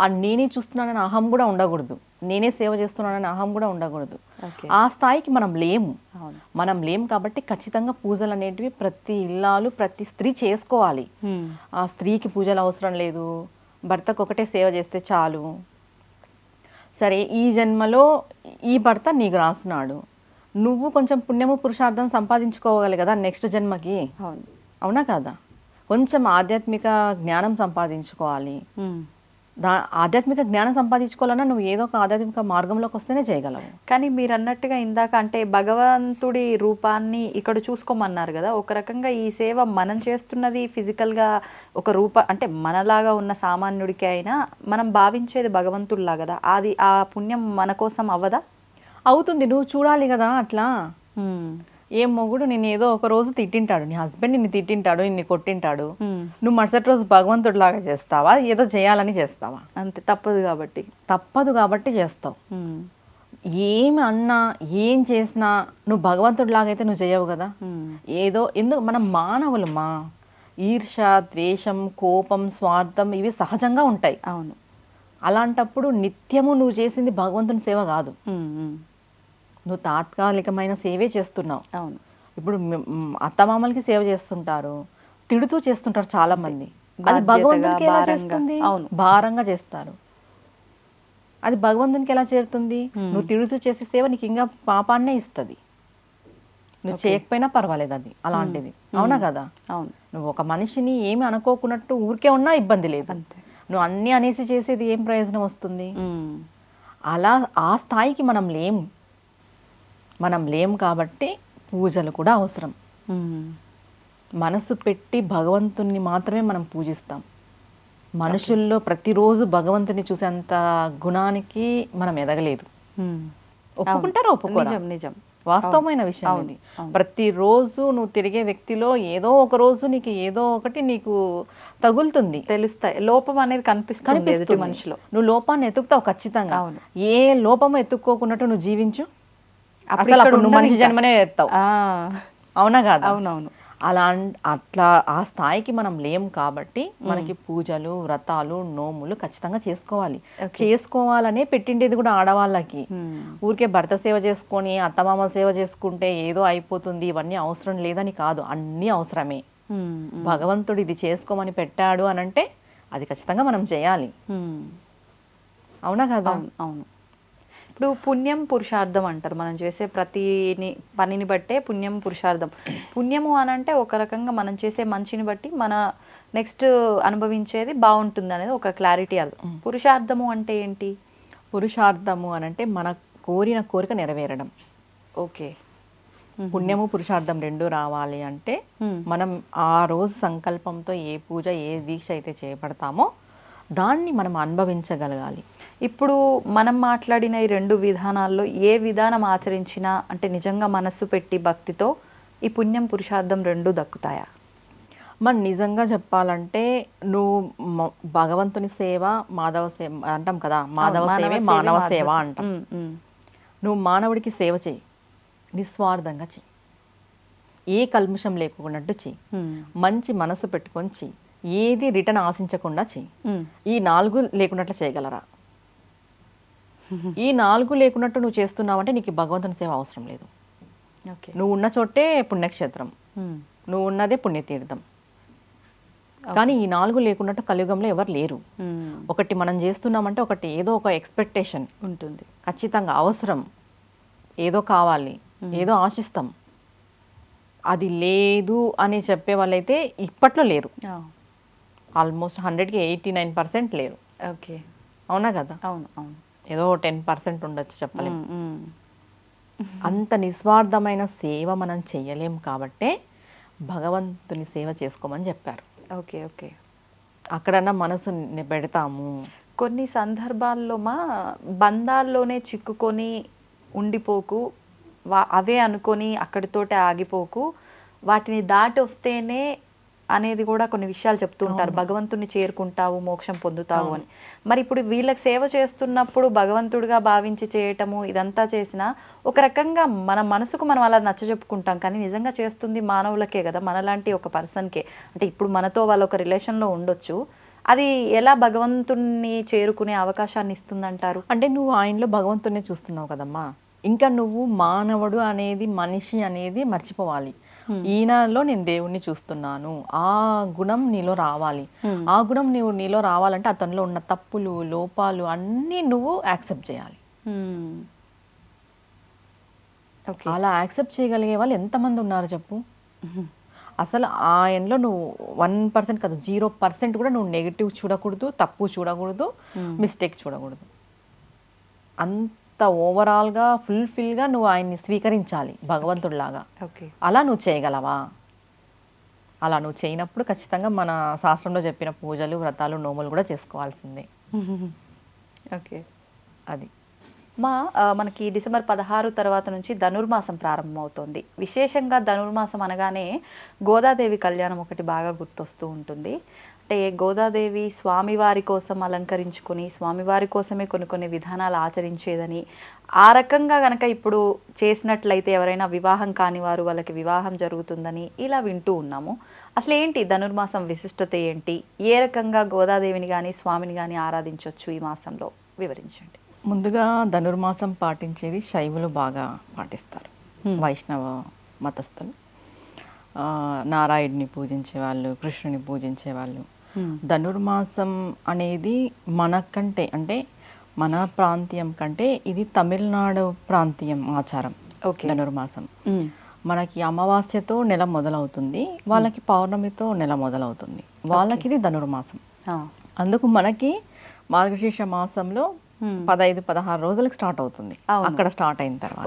ఆ నేనే చూస్తున్నానని అహం కూడా ఉండకూడదు, నేనే సేవ చేస్తున్నానని అహం కూడా ఉండకూడదు. ఆ స్థాయికి మనం లేము కాబట్టి ఖచ్చితంగా పూజలు అనేటివి ప్రతి ఇల్లాలు ప్రతి స్త్రీ చేసుకోవాలి. ఆ స్త్రీకి పూజలు అవసరం లేదు, భర్తకు ఒకటే సేవ చేస్తే చాలు. సరే, ఈ జన్మలో ఈ భర్త నీకు రాస్తున్నాడు, నువ్వు కొంచెం పుణ్యము పురుషార్థం సంపాదించుకోవాలి కదా నెక్స్ట్ జన్మకి. అవునా కాదా? కొంచెం ఆధ్యాత్మిక జ్ఞానం సంపాదించుకోవాలి. ఆధ్యాత్మిక జ్ఞానం సంపాదించుకోవాలన్నా నువ్వు ఏదో ఒక ఆధ్యాత్మిక మార్గంలోకి వస్తేనే చేయగలవు. కానీ మీరు అన్నట్టుగా ఇందాక అంటే భగవంతుడి రూపాన్ని ఇక్కడ చూసుకోమన్నారు కదా, ఒక రకంగా ఈ సేవ మనం చేస్తున్నది ఫిజికల్గా ఒక అంటే మనలాగా ఉన్న సామాన్యుడికి అయినా మనం భావించేది భగవంతుడిలా కదా, అది ఆ పుణ్యం మన కోసం అవ్వదా? అవుతుంది, నువ్వు చూడాలి కదా. అట్లా ఏ మొగుడు నేను ఏదో ఒక రోజు తిట్టింటాడు, నీ హస్బెండ్ నిన్ను తిట్టింటాడు, నిన్ను కొట్టింటాడు, నువ్వు మరుసటి రోజు భగవంతుడి లాగా చేస్తావా? ఏదో చేయాలని చేస్తావా? అంతే, తప్పదు కాబట్టి చేస్తావు. ఏమి అన్నా ఏం చేసినా నువ్వు భగవంతుడి లాగైతే నువ్వు చేయవు కదా. ఏదో ఎందుకు మనం మానవులమా, ఈర్ష, ద్వేషం, కోపం, స్వార్థం ఇవి సహజంగా ఉంటాయి. అవును. అలాంటప్పుడు నిత్యము నువ్వు చేసింది భగవంతుని సేవ కాదు, నువ్వు తాత్కాలికమైన సేవే చేస్తున్నావు. అవును. ఇప్పుడు అత్తమామలకి సేవ చేస్తుంటారు, తిడుతూ చేస్తుంటారు చాలా మంది, అది భగవంతునికి ఎలా చేస్తుంది? భారంగా చేస్తారు, అది భగవంతునికి ఎలా చేరుతుంది? నువ్వు తిడుతూ చేసే సేవ నీకు ఇంకా పాపాన్నే ఇస్తుంది, నువ్వు చేయకపోయినా పర్వాలేదు అది అలాంటిది. అవునా కదా? అవును. నువ్వు ఒక మనిషిని ఏమి అనుకోకున్నట్టు ఊరికే ఉన్నా ఇబ్బంది లేదు, నువ్వు అన్ని అనేసి చేసేది ఏం ప్రయోజనం వస్తుంది? అలా ఆ స్థాయికి మనం లేము కాబట్టి పూజలు కూడా అవసరం. మనసు పెట్టి భగవంతుని మాత్రమే మనం పూజిస్తాం. మనుషుల్లో ప్రతిరోజు భగవంతుని చూసేంత గుణానికి మనం ఎదగలేదు. ఒప్పుకుంటారా? ఒప్పుకోరా? నిజం, వాస్తవమైన విషయం ఇది. ప్రతిరోజు నువ్వు తిరిగే వ్యక్తిలో ఏదో ఒక రోజు నీకు ఏదో ఒకటి నీకు తగులుతుంది, తెలుస్తాయి, లోపం అనేది కనిపిస్తుంది మనిషిలో. నువ్వు లోపాన్ని ఎత్తుకుతావు ఖచ్చితంగా. ఏ లోపము ఎత్తుక్కోకున్నట్టు నువ్వు జీవించు, అసలు నువ్వు మనిషి జన్మనే ఎత్తావు. అవునా కాదు? అవునవును. అట్లా ఆ స్థాయికి మనం లేము కాబట్టి మనకి పూజలు, వ్రతాలు, నోములు ఖచ్చితంగా చేసుకోవాలనే పెట్టిండేది కూడా ఆడవాళ్ళకి. ఊరికే భర్త సేవ చేసుకొని అత్తమామ సేవ చేసుకుంటే ఏదో అయిపోతుంది, ఇవన్నీ అవసరం లేదని కాదు, అన్నీ అవసరమే. భగవంతుడు ఇది చేసుకోమని పెట్టాడు అని అంటే అది ఖచ్చితంగా మనం చేయాలి. అవునా కదా? అవును. ఇప్పుడు పుణ్యం పురుషార్థం అంటారు, మనం చేసే ప్రతి పనిని బట్టే పుణ్యం పురుషార్థం. పుణ్యము అని అంటే ఒక రకంగా మనం చేసే మంచిని బట్టి మన నెక్స్ట్ అనుభవించేది బాగుంటుంది అనేది ఒక క్లారిటీ. అది పురుషార్థము అంటే ఏంటి? పురుషార్థము అని అంటే మన కోరిన కోరిక నెరవేరడం. ఓకే. పుణ్యము పురుషార్థం రెండు రావాలి అంటే మనం ఆ రోజు సంకల్పంతో ఏ పూజ ఏ దీక్ష అయితే చేపడతామో దాన్ని మనం అనుభవించగలగాలి. ఇప్పుడు మనం మాట్లాడిన ఈ రెండు విధానాల్లో ఏ విధానం ఆచరించినా అంటే నిజంగా మనస్సు పెట్టి భక్తితో ఈ పుణ్యం పురుషార్థం రెండు దక్కుతాయా? మనం నిజంగా చెప్పాలంటే నువ్వు భగవంతుని సేవ మాధవ సేవ అంటాం కదా, మాధవ సేవ మానవ సేవ అంటాం. నువ్వు మానవుడికి సేవ చేయి, నిస్వార్థంగా చెయ్యి. ఏ కల్మషం లేకున్నట్టు చెయ్యి, మంచి మనసు పెట్టుకొని చెయ్యి, ఏది రిటర్న్ ఆశించకుండా చెయ్యి. ఈ 4 లేకున్నట్లు చేయగలరా? ఈ 4 లేకున్నట్టు నువ్వు చేస్తున్నావంటే నీకు భగవంతుని సేవ అవసరం లేదు. ఓకే. నువ్వు ఉన్న చోటే పుణ్యక్షేత్రం, నువ్వు ఉన్నదే పుణ్యతీర్థం. కానీ ఈ 4 లేకున్నట్టు కలియుగంలో ఎవరు లేరు. ఒకటి మనం చేస్తున్నామంటే ఒకటి ఏదో ఒక ఎక్స్పెక్టేషన్ ఉంటుంది, ఖచ్చితంగా అవసరం, ఏదో కావాలి, ఏదో ఆశిస్తాం. అది లేదు అని చెప్పే వాళ్ళైతే ఇప్పట్లో లేరు. ఆల్మోస్ట్ 100కి 89% లేరు. ఓకే. అవునా కదా? అవును అవును. ఏదో 10% ఉండొచ్చు, చెప్పలేము. అంత నిస్వార్థమైన సేవ మనం చెయ్యలేం కాబట్టే భగవంతుని సేవ చేసుకోమని చెప్పారు. Okay okay. అక్కడన్నా మనసు పెడతాము. కొన్ని సందర్భాల్లో బంధాల్లోనే చిక్కుకొని ఉండిపోకు, అవే అనుకొని అక్కడితోటే ఆగిపోకు, వాటిని దాటి వస్తేనే అనేది కూడా కొన్ని విషయాలు చెప్తూ ఉంటారు. భగవంతుని చేరుకుంటావు, మోక్షం పొందుతావు అని. మరి ఇప్పుడు వీళ్ళకి సేవ చేస్తున్నప్పుడు భగవంతుడిగా భావించి చేయటము ఇదంతా చేసినా ఒక రకంగా మన మనసుకు మనం అలా నచ్చ చెప్పుకుంటాం, కానీ నిజంగా చేస్తుంది మానవులకే కదా, మనలాంటి ఒక పర్సన్కే. అంటే ఇప్పుడు మనతో వాళ్ళ ఒక రిలేషన్లో ఉండొచ్చు, అది ఎలా భగవంతుణ్ణి చేరుకునే అవకాశాన్ని ఇస్తుందంటారు? అంటే నువ్వు ఆయనలో భగవంతుడిని చూస్తున్నావు కదమ్మా, ఇంకా నువ్వు మానవుడు అనేది, మనిషి అనేది మర్చిపోవాలి. ఈయనలో నేను దేవుణ్ణి చూస్తున్నాను, ఆ గుణం నీలో రావాలి. ఆ గుణం నీలో రావాలంటే అతనిలో ఉన్న తప్పులు, లోపాలు అన్నీ నువ్వు యాక్సెప్ట్ చేయాలి. అలా యాక్సెప్ట్ చేయగలిగే వాళ్ళు ఎంతమంది ఉన్నారు చెప్పు? అసలు ఆయనలో నువ్వు 1% కాదు, 0% కూడా నువ్వు నెగిటివ్ చూడకూడదు, తప్పు చూడకూడదు, మిస్టేక్ చూడకూడదు. అంత ఓవరాల్గా ఫుల్ఫిల్గా నువ్వు ఆయన్ని స్వీకరించాలి భగవంతుడిలాగా. అలా నువ్వు చేయగలవా? అలా నువ్వు చేయనప్పుడు ఖచ్చితంగా మన శాస్త్రంలో చెప్పిన పూజలు, వ్రతాలు, నోములు కూడా చేసుకోవాల్సిందే. ఓకే. అది మనకి డిసెంబర్ 16 తర్వాత నుంచి ధనుర్మాసం ప్రారంభమవుతోంది. విశేషంగా ధనుర్మాసం అనగానే గోదాదేవి కళ్యాణం ఒకటి బాగా గుర్తొస్తూ ఉంటుంది. అంటే గోదాదేవి స్వామివారి కోసం అలంకరించుకొని స్వామివారి కోసమే కొన్ని విధానాలు ఆచరించేదని, ఆ రకంగా కనుక ఇప్పుడు చేసినట్లయితే ఎవరైనా వివాహం కాని వారు వాళ్ళకి వివాహం జరుగుతుందని ఇలా వింటూ ఉన్నాము. అసలు ఏంటి ధనుర్మాసం విశిష్టత ఏంటి? ఏ రకంగా గోదాదేవిని కానీ స్వామిని కానీ ఆరాధించవచ్చు ఈ మాసంలో వివరించండి. ముందుగా ధనుర్మాసం పాటించేది శైవులు బాగా పాటిస్తారు, వైష్ణవ మతస్థులు. నారాయణుని పూజించే వాళ్ళు, కృష్ణుని పూజించే వాళ్ళు. ధనుర్మాసం అనేది మనకంటే, అంటే మన ప్రాంతీయం కంటే ఇది తమిళనాడు ప్రాంతీయం ఆచారం. ధనుర్మాసం మనకి అమావాస్యతో నెల మొదలవుతుంది, వాళ్ళకి పౌర్ణమితో నెల మొదలవుతుంది. వాళ్ళకి ఇది ధనుర్మాసం. అందుకు మనకి మార్గశీర్ష మాసంలో 15-16 రోజులకు స్టార్ట్ అవుతుంది. అక్కడ స్టార్ట్ అయిన తర్వాత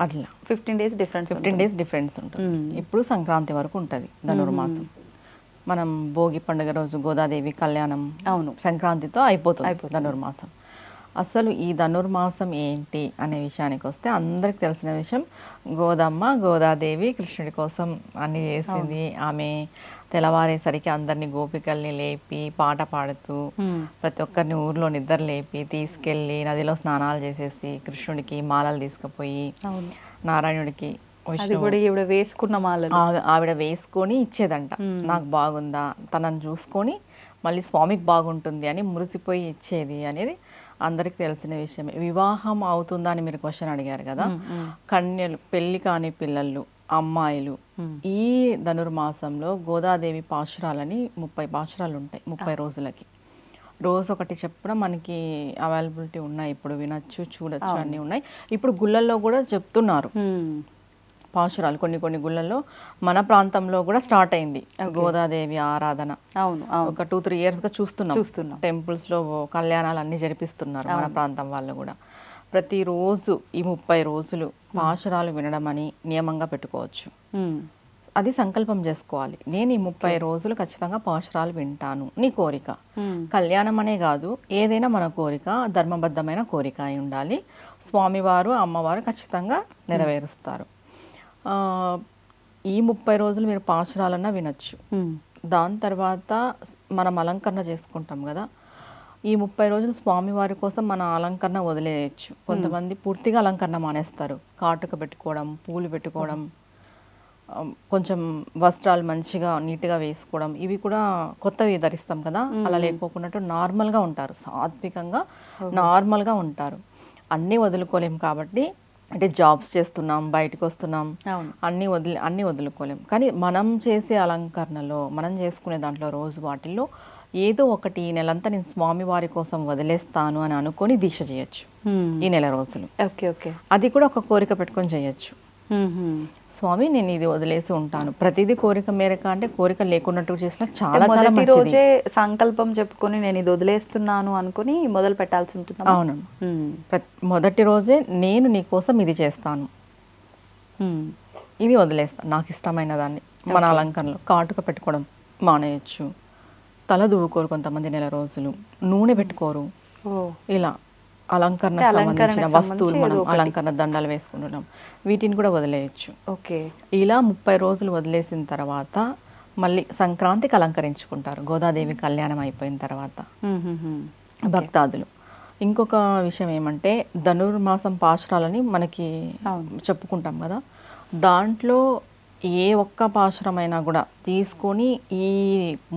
అట్లా 15 డేస్ డిఫరెన్స్ ఉంటుంది. ఇప్పుడు సంక్రాంతి వరకు ఉంటుంది ధనుర్మాసం. మనం భోగి పండుగ రోజు గోదాదేవి కళ్యాణం సంక్రాంతితో అయిపోతుంది ధనుర్మాసం. అసలు ఈ ధనుర్మాసం ఏంటి అనే విషయానికి వస్తే అందరికి తెలిసిన విషయం, గోదాదేవి కృష్ణుడి కోసం అన్ని చేసింది. ఆమె తెల్లవారేసరికి అందరినీ గోపికల్ని లేపి పాట పాడుతూ ప్రతి ఒక్కరిని ఊర్లో నిద్ర లేపి తీసుకెళ్ళి నదిలో స్నానాలు చేసేసి కృష్ణుడికి మాలలు తీసుకుపోయి నారాయణుడికి వేసుకున్న మాలలు ఆవిడ వేసుకొని ఇచ్చేదంట. నాకు బాగుందా, తనని చూసుకొని మళ్ళీ స్వామికి బాగుంటుంది అని మురిసిపోయి ఇచ్చేది అనేది అందరికి తెలిసిన విషయమే. వివాహం అవుతుందా అని మీరు క్వశ్చన్ అడిగారు కదా. కన్యలు, పెళ్లి కాని పిల్లలు, అమ్మాయిలు ఈ ధనుర్మాసంలో గోదాదేవి పాశురాలని 30 పాశురాలు ఉంటాయి 30 రోజులకి. రోజు ఒకటి చెప్పడం మనకి అవైలబిలిటీ ఉన్నాయి, ఇప్పుడు వినొచ్చు, చూడొచ్చు, అన్నీ ఉన్నాయి. ఇప్పుడు గుళ్ళల్లో కూడా చెప్తున్నారు పాశురాలు. కొన్ని గుళ్ళల్లో మన ప్రాంతంలో కూడా స్టార్ట్ అయింది గోదాదేవి ఆరాధన. ఒక 2-3 ఇయర్స్గా చూస్తున్నాం. టెంపుల్స్ లో కళ్యాణాలు అన్ని జరిపిస్తున్నారు మన ప్రాంతం వాళ్ళు కూడా. ప్రతిరోజు ఈ 30 రోజులు పాశురాలు వినడం అని నియమంగా పెట్టుకోవచ్చు. అది సంకల్పం చేసుకోవాలి, నేను ఈ 30 రోజులు ఖచ్చితంగా పాశురాలు వింటాను. నీ కోరిక కళ్యాణం అనే కాదు, ఏదైనా మన కోరిక ధర్మబద్ధమైన కోరిక అయి ఉండాలి. స్వామివారు అమ్మవారు ఖచ్చితంగా నెరవేరుస్తారు. ఈ 30 రోజులు మీరు పాశురాలన్నా వినొచ్చు. దాని తర్వాత మనం అలంకరణ చేసుకుంటాం కదా, ఈ 30 రోజులు స్వామివారి కోసం మన అలంకరణ వదిలేయచ్చు. కొంతమంది పూర్తిగా అలంకరణ మానేస్తారు, కాటుక పెట్టుకోవడం, పూలు పెట్టుకోవడం కొంచెం వస్త్రాలు మంచిగా నీట్గా వేసుకోవడం, ఇవి కూడా కొత్తవి ధరిస్తాం కదా, అలా లేకోకుండా నార్మల్గా ఉంటారు, సాత్వికంగా నార్మల్గా ఉంటారు. అన్నీ వదులుకోలేం కాబట్టి, అంటే జాబ్స్ చేస్తున్నాం, బయటకు వస్తున్నాం, అన్నీ వదులుకోలేం. కానీ మనం చేసే అలంకరణలో, మనం చేసుకునే దాంట్లో రోజు వాటిల్లో ఏదో ఒకటి ఈ నెలంతా నేను స్వామి వారి కోసం వదిలేస్తాను అని అనుకొని దీక్ష చేయొచ్చు ఈ నెల రోజులు. Okay okay. అది కూడా ఒక కోరిక పెట్టుకొని చేయొచ్చు. స్వామి నేను ఇది వదిలేసి ఉంటాను, ప్రతిదీ కోరిక మేరకు, అంటే కోరిక లేకున్నట్టు చేసిన చాలా చాలా మొదటి మంచిది. రోజే సంకల్పం చెప్పుకొని నేను ఇది వదిలేస్తున్నాను అనుకుని మొదలు పెట్టాల్సి ఉంటుంది. అవును, మొదటి రోజే నేను నీ కోసం ఇది చేస్తాను, ఇది వదిలేస్తాను, నాకు ఇష్టమైన దాన్ని. మన అలంకరణలో కాటుక పెట్టుకోవడం మానేయచ్చు, తల దువ్వుకోరు కొంతమంది నెల రోజులు, నూనె పెట్టుకోరు. ఇలా అలంకరణకు సంబంధించిన వస్తువులు, మనం అలంకరణ దండాలు వేసుకుంటున్నాం, వీటిని కూడా వదిలేయచ్చు. ఓకే. ఇలా 30 రోజులు వదిలేసిన తర్వాత మళ్ళీ సంక్రాంతికి అలంకరించుకుంటారు, గోదాదేవి కళ్యాణం అయిపోయిన తర్వాత భక్తాదులు. ఇంకొక విషయం ఏమంటే, ధనుర్మాసం పాశురాలని మనకి చెప్పుకుంటాం కదా, దాంట్లో ఏ ఒక్క పాశురమైనా కూడా తీసుకొని ఈ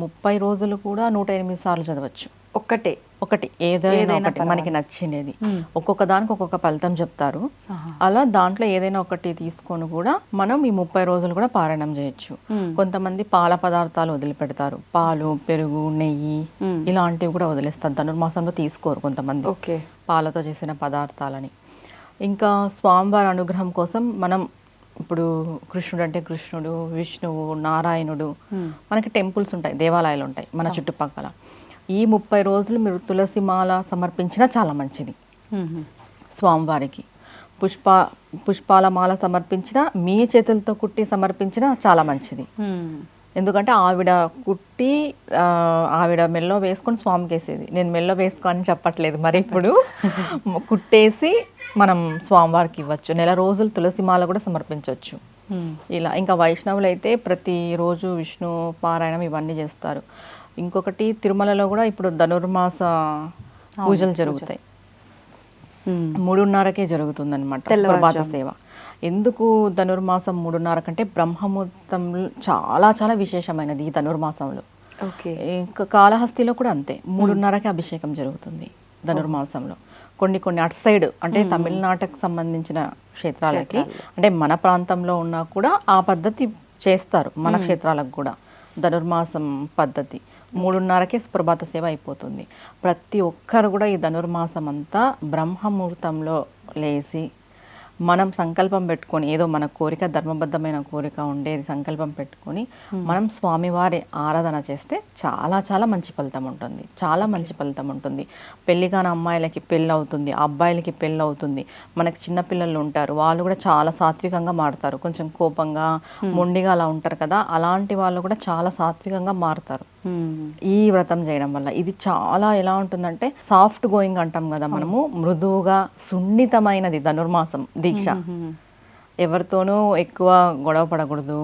30 రోజులు కూడా 108 సార్లు చదవచ్చు. ఒకటి ఏదైనా ఒకటి మనకి నచ్చినది, ఒక్కొక్క దానికి ఒక్కొక్క ఫలితం చెప్తారు. అలా దాంట్లో ఏదైనా ఒకటి తీసుకొని కూడా మనం ఈ 30 రోజులు కూడా పారాయణం చేయొచ్చు. కొంతమంది పాల పదార్థాలు వదిలిపెడతారు, పాలు, పెరుగు, నెయ్యి ఇలాంటివి కూడా వదిలేస్తారు, ధనుర్మాసంలో తీసుకోరు కొంతమంది పాలతో చేసిన పదార్థాలని. ఇంకా స్వామివారి అనుగ్రహం కోసం మనం ఇప్పుడు కృష్ణుడు అంటే కృష్ణుడు, విష్ణువు, నారాయణుడు, మనకి టెంపుల్స్ ఉంటాయి, దేవాలయాలు ఉంటాయి మన చుట్టుపక్కల. ఈ 30 రోజులు మీరు తులసి మాల సమర్పించినా చాలా మంచిది. స్వామివారికి పుష్పాల మాల సమర్పించినా, మీ చేతులతో కుట్టి సమర్పించినా చాలా మంచిది. ఎందుకంటే ఆవిడ కుట్టి ఆవిడ మెల్లో వేసుకొని స్వామికి వేసేది, నేను మెల్లో వేసుకో అని చెప్పట్లేదు మరి, ఇప్పుడు కుట్టేసి మనం స్వామివారికి ఇవ్వచ్చు. నెల రోజులు తులసి మాల కూడా సమర్పించవచ్చు. ఇలా ఇంకా వైష్ణవులు అయితే ప్రతిరోజు విష్ణు పారాయణం ఇవన్నీ చేస్తారు. ఇంకొకటి తిరుమలలో కూడా ఇప్పుడు ధనుర్మాస పూజలు జరుగుతాయి, 3:30కే జరుగుతుంది అనమాట ప్రభాత సేవ. ఎందుకు ధనుర్మాసం 3:30 కంటే బ్రహ్మముహూర్తం చాలా చాలా విశేషమైనది ఈ ధనుర్మాసంలో. ఇంకా కాళహస్తిలో కూడా అంతే, 3:30కి అభిషేకం జరుగుతుంది ధనుర్మాసంలో. కొన్ని అటు సైడ్ అంటే తమిళనాటకు సంబంధించిన క్షేత్రాలకి, అంటే మన ప్రాంతంలో ఉన్నా కూడా ఆ పద్ధతి చేస్తారు, మన క్షేత్రాలకు కూడా ధనుర్మాసం పద్ధతి 3:30కే ప్రభాత సేవ అయిపోతుంది. ప్రతి ఒక్కరు కూడా ఈ ధనుర్మాసం అంతా బ్రహ్మముహూర్తంలో లేచి మనం సంకల్పం పెట్టుకొని, ఏదో మన కోరిక ధర్మబద్ధమైన కోరిక ఉండేది సంకల్పం పెట్టుకొని మనం స్వామివారి ఆరాధన చేస్తే చాలా చాలా మంచి ఫలితం ఉంటుంది, చాలా మంచి ఫలితం ఉంటుంది. పెళ్లి కాని అమ్మాయిలకి పెళ్ళి అవుతుంది, అబ్బాయిలకి పెళ్ళి అవుతుంది. మనకి చిన్నపిల్లలు ఉంటారు, వాళ్ళు కూడా చాలా సాత్వికంగా మారుతారు, కొంచెం కోపంగా మొండిగా అలా ఉంటారు కదా, అలాంటి వాళ్ళు కూడా చాలా సాత్వికంగా మారుతారు ఈ వ్రతం చేయడం వల్ల. ఇది చాలా ఎలా ఉంటుందంటే సాఫ్ట్ గోయింగ్ అంటాం కదా మనము, మృదువుగా సున్నితమైనది ధనుర్మాసం దీక్ష. ఎవరితోనూ ఎక్కువ గొడవ పడకూడదు,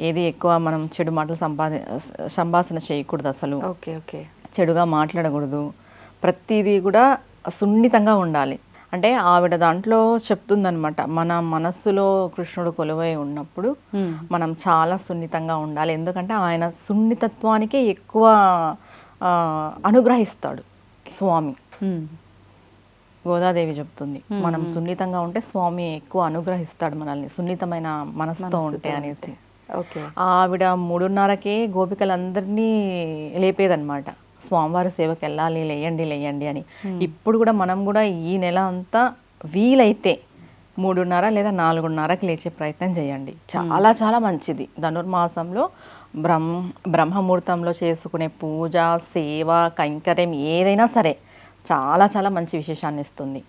ఏది ఎక్కువ మనం చెడు మాటలు సంభాషణ చేయకూడదు, అసలు చెడుగా మాట్లాడకూడదు, ప్రతిదీ కూడా సున్నితంగా ఉండాలి. అంటే ఆవిడ దాంట్లో చెప్తుందనమాట, మన మనస్సులో కృష్ణుడు కొలువై ఉన్నప్పుడు మనం చాలా సున్నితంగా ఉండాలి. ఎందుకంటే ఆయన సున్నితత్వానికి ఎక్కువ అనుగ్రహిస్తాడు స్వామి. గోదాదేవి చెప్తుంది, మనం సున్నితంగా ఉంటే స్వామి ఎక్కువ అనుగ్రహిస్తాడు మనల్ని, సున్నితమైన మనసుతో ఉంటే అనేసి. ఆవిడ 3:30కే గోపికలందరినీ లేపేదన్నమాట, స్వామివారి సేవకి వెళ్ళాలి, లేయండి అని. ఇప్పుడు కూడా మనం కూడా ఈ నెల అంతా వీలైతే 3:30 లేదా 4:30కి లేచే ప్రయత్నం చేయండి, చాలా చాలా మంచిది. ధనుర్మాసంలో బ్రహ్మముహూర్తంలో చేసుకునే పూజ, సేవ, కైంకర్యం ఏదైనా సరే చాలా చాలా మంచి విశేషాన్ని ఇస్తుంది.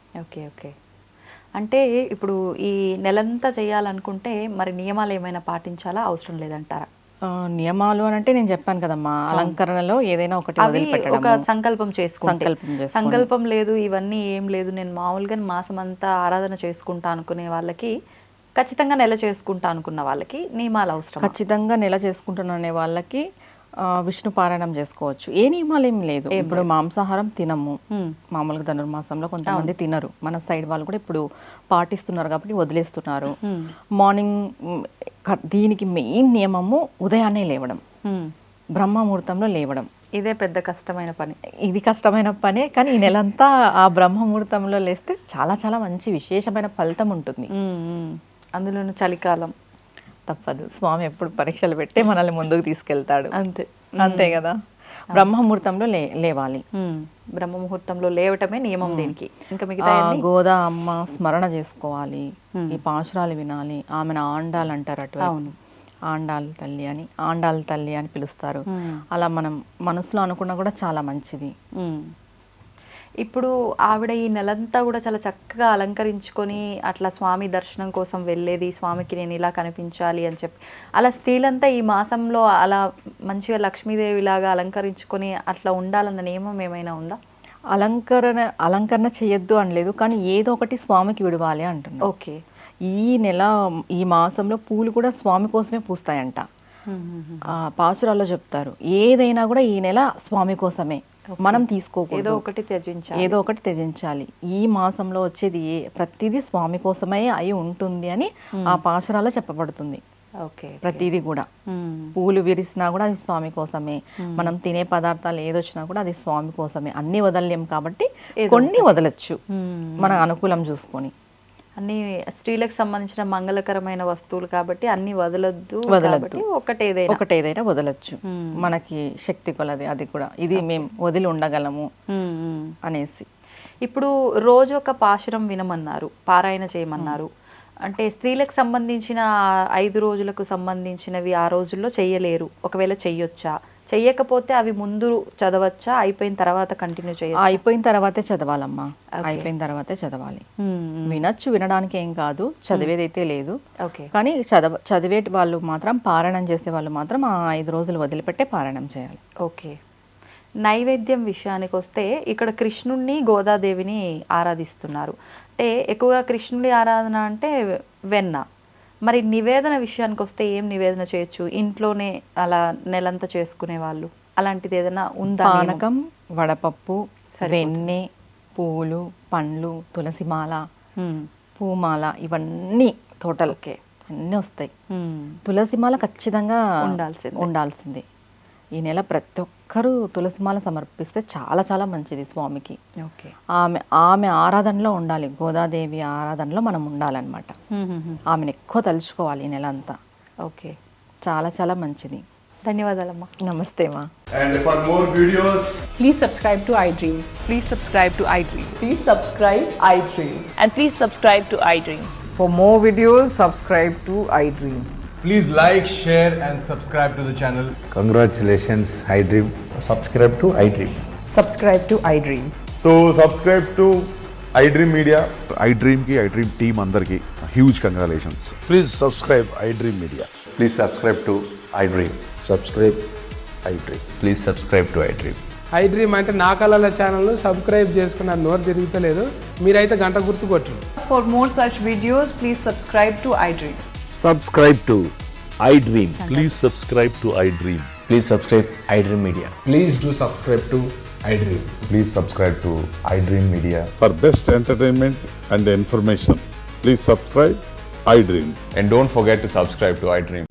అంటే ఇప్పుడు ఈ నెలంతా చేయాలనుకుంటే మరి నియమాలు ఏమైనా పాటించాలా, అవసరం లేదంటారా? నియమాలు అని అంటే నేను చెప్పాను కదమ్మా, అలంకరణలో ఏదైనా ఒకటి వదిలిపెట్టడం, ఒక సంకల్పం సంకల్పం లేదు, ఇవన్నీ ఏం లేదు, నేను మామూలుగా మాసం అంతా ఆరాధన చేసుకుంటా అనుకునే వాళ్ళకి, ఖచ్చితంగా నెల చేసుకుంటా అనుకున్న వాళ్ళకి నియమాలు అవసరం? ఖచ్చితంగా నెల చేసుకుంటున్న వాళ్ళకి విష్ణు పారాయణం చేసుకోవచ్చు. ఏ నియమాలు ఏం లేదు. ఇప్పుడు మాంసాహారం తినము, మామూలుగా ధనుర్మాసంలో కొంతమంది తినరు. మన సైడ్ వాళ్ళు కూడా ఇప్పుడు పాటిస్తున్నారు కాబట్టి వదిలేస్తున్నారు. మార్నింగ్ దీనికి మెయిన్ నియమము ఉదయాన్నే లేవడం, బ్రహ్మముహూర్తంలో లేవడం. ఇదే పెద్ద కష్టమైన పని. ఇది కష్టమైన పనే, కానీ ఈ నెలంతా ఆ బ్రహ్మముహూర్తంలో లేస్తే చాలా చాలా మంచి విశేషమైన ఫలితం ఉంటుంది. అందులోనూ చలికాలం తప్పదు, స్వామి ఎప్పుడు పరీక్షలు పెట్టే మనల్ని ముందుకు తీసుకెళ్తాడు. అంతే కదా. బ్రహ్మముహూర్తంలో లేవాలి. బ్రహ్మముహూర్తంలో లేవటమే నియమం దీనికి. ఇంకా మిగతా గోదా అమ్మ స్మరణ చేసుకోవాలి, ఈ పాశురాలు వినాలి. ఆమెను ఆండాలు అంటారు అటు. అవును, ఆండాల తల్లి అని పిలుస్తారు. అలా మనం మనసులో అనుకున్నా కూడా చాలా మంచిది. ఇప్పుడు ఆవిడ ఈ నెలంతా కూడా చాలా చక్కగా అలంకరించుకొని అట్లా స్వామి దర్శనం కోసం వెళ్ళేది, స్వామికి నేను ఇలా కనిపించాలి అని చెప్పి. అలా స్త్రీలంతా ఈ మాసంలో అలా మంచిగా లక్ష్మీదేవిలాగా అలంకరించుకొని అట్లా ఉండాలన్న నియమం ఏమైనా ఉందా? అలంకరణ చేయొద్దు అనలేదు, కానీ ఏదో ఒకటి స్వామికి విడవాలి అంటున్నా. ఓకే. ఈ మాసంలో పూలు కూడా స్వామి కోసమే పూస్తాయంట. పాసురాల్లో చెప్తారు, ఏదైనా కూడా ఈ నెల స్వామి కోసమే, మనం తీసుకోకూడదు, ఏదో ఒకటి త్యజించాలి. ఈ మాసంలో వచ్చేది ప్రతిదీ స్వామి కోసమే అయి ఉంటుంది అని ఆ పాసురాల్లో చెప్పబడుతుంది. ప్రతిదీ కూడా పూలు విరిసినా కూడా అది స్వామి కోసమే, మనం తినే పదార్థాలు ఏదొచ్చినా కూడా అది స్వామి కోసమే. అన్ని వదలలేం కాబట్టి కొన్ని వదలచ్చు మన అనుకూలం చూసుకొని. అన్ని స్త్రీలకు సంబంధించిన మంగళకరమైన వస్తువులు కాబట్టి అన్ని వదలొద్దు, ఒకటేదైనా వదలొచ్చు, మనకి శక్తి కొలది. అది కూడా ఇది మేము వదిలి ఉండగలము అనేసి. ఇప్పుడు రోజు ఒక పాశురం వినమన్నారు, పారాయణ చేయమన్నారు. అంటే స్త్రీలకు సంబంధించిన 5 రోజులకు సంబంధించినవి ఆ రోజుల్లో చెయ్యలేరు, ఒకవేళ చెయ్యొచ్చా? చెయ్యకపోతే అవి ముందు చదవచ్చా, అయిపోయిన తర్వాత కంటిన్యూ చేయొచ్చా? అయిపోయిన తర్వాతే చదవాలమ్మా, అయిపోయిన తర్వాతే చదవాలి. వినొచ్చు, వినడానికి ఏం కాదు, చదివేదైతే లేదు. కానీ చదివే వాళ్ళు మాత్రం, పారాయణం చేసే వాళ్ళు మాత్రం ఆ 5 రోజులు వదిలిపెట్టే పారాయణం చేయాలి. ఓకే. నైవేద్యం విషయానికి వస్తే ఇక్కడ కృష్ణుణ్ణి గోదాదేవిని ఆరాధిస్తున్నారు. అంటే ఎక్కువగా కృష్ణుడి ఆరాధన అంటే వెన్న. మరి నివేదన విషయానికి వస్తే ఏం నివేదన చేయొచ్చు? ఇంట్లోనే అలా నెలంతా చేసుకునే వాళ్ళు అలాంటిది ఏదైనా ఉందా? పానకం, వడపప్పు, వెన్నె, పూలు, పండ్లు, తులసిమాల, పూమాల, ఇవన్నీ టోటల్ అన్నీ వస్తాయి. తులసిమాల ఖచ్చితంగా ఉండాల్సిందే. ఈ నెల ప్రతి ఒక్కరూ తులసిమాల సమర్పిస్తే చాలా చాలా మంచిది స్వామికి. ఆమె ఆరాధనలో ఉండాలి, గోదాదేవి ఆరాధనలో మనం ఉండాలన్నమాట. ఆమెను ఎక్కువ తలుచుకోవాలి ఈ నెల అంతా. ఓకే, చాలా చాలా మంచిది. ధన్యవాదాలమ్మా. నమస్తే మా. And for more videos, please subscribe to iDream. Please subscribe to iDream. Please subscribe iDream. And please subscribe to iDream. For more videos, subscribe to iDream. please like, share and subscribe to the channel. Congratulations, iDream. Subscribe to iDream. Subscribe to iDream. So subscribe to iDream Media. iDream ki iDream team andarki huge congratulations. Please subscribe iDream Media. Please subscribe to iDream. Subscribe iDream. Please subscribe to iDream. iDream అంటే నా కళల ఛానల్ను subscribe చేసుకున్న నోరు తిరుగుతలేదు, మీరైతే గంట గుర్తు కొట్టండి. For more such videos, please subscribe to iDream. Subscribe to iDream. Please subscribe to iDream. Please subscribe iDream Media. Please do subscribe to iDream. Please subscribe to iDream Media. For best entertainment and information, please subscribe iDream. And don't forget to subscribe to iDream.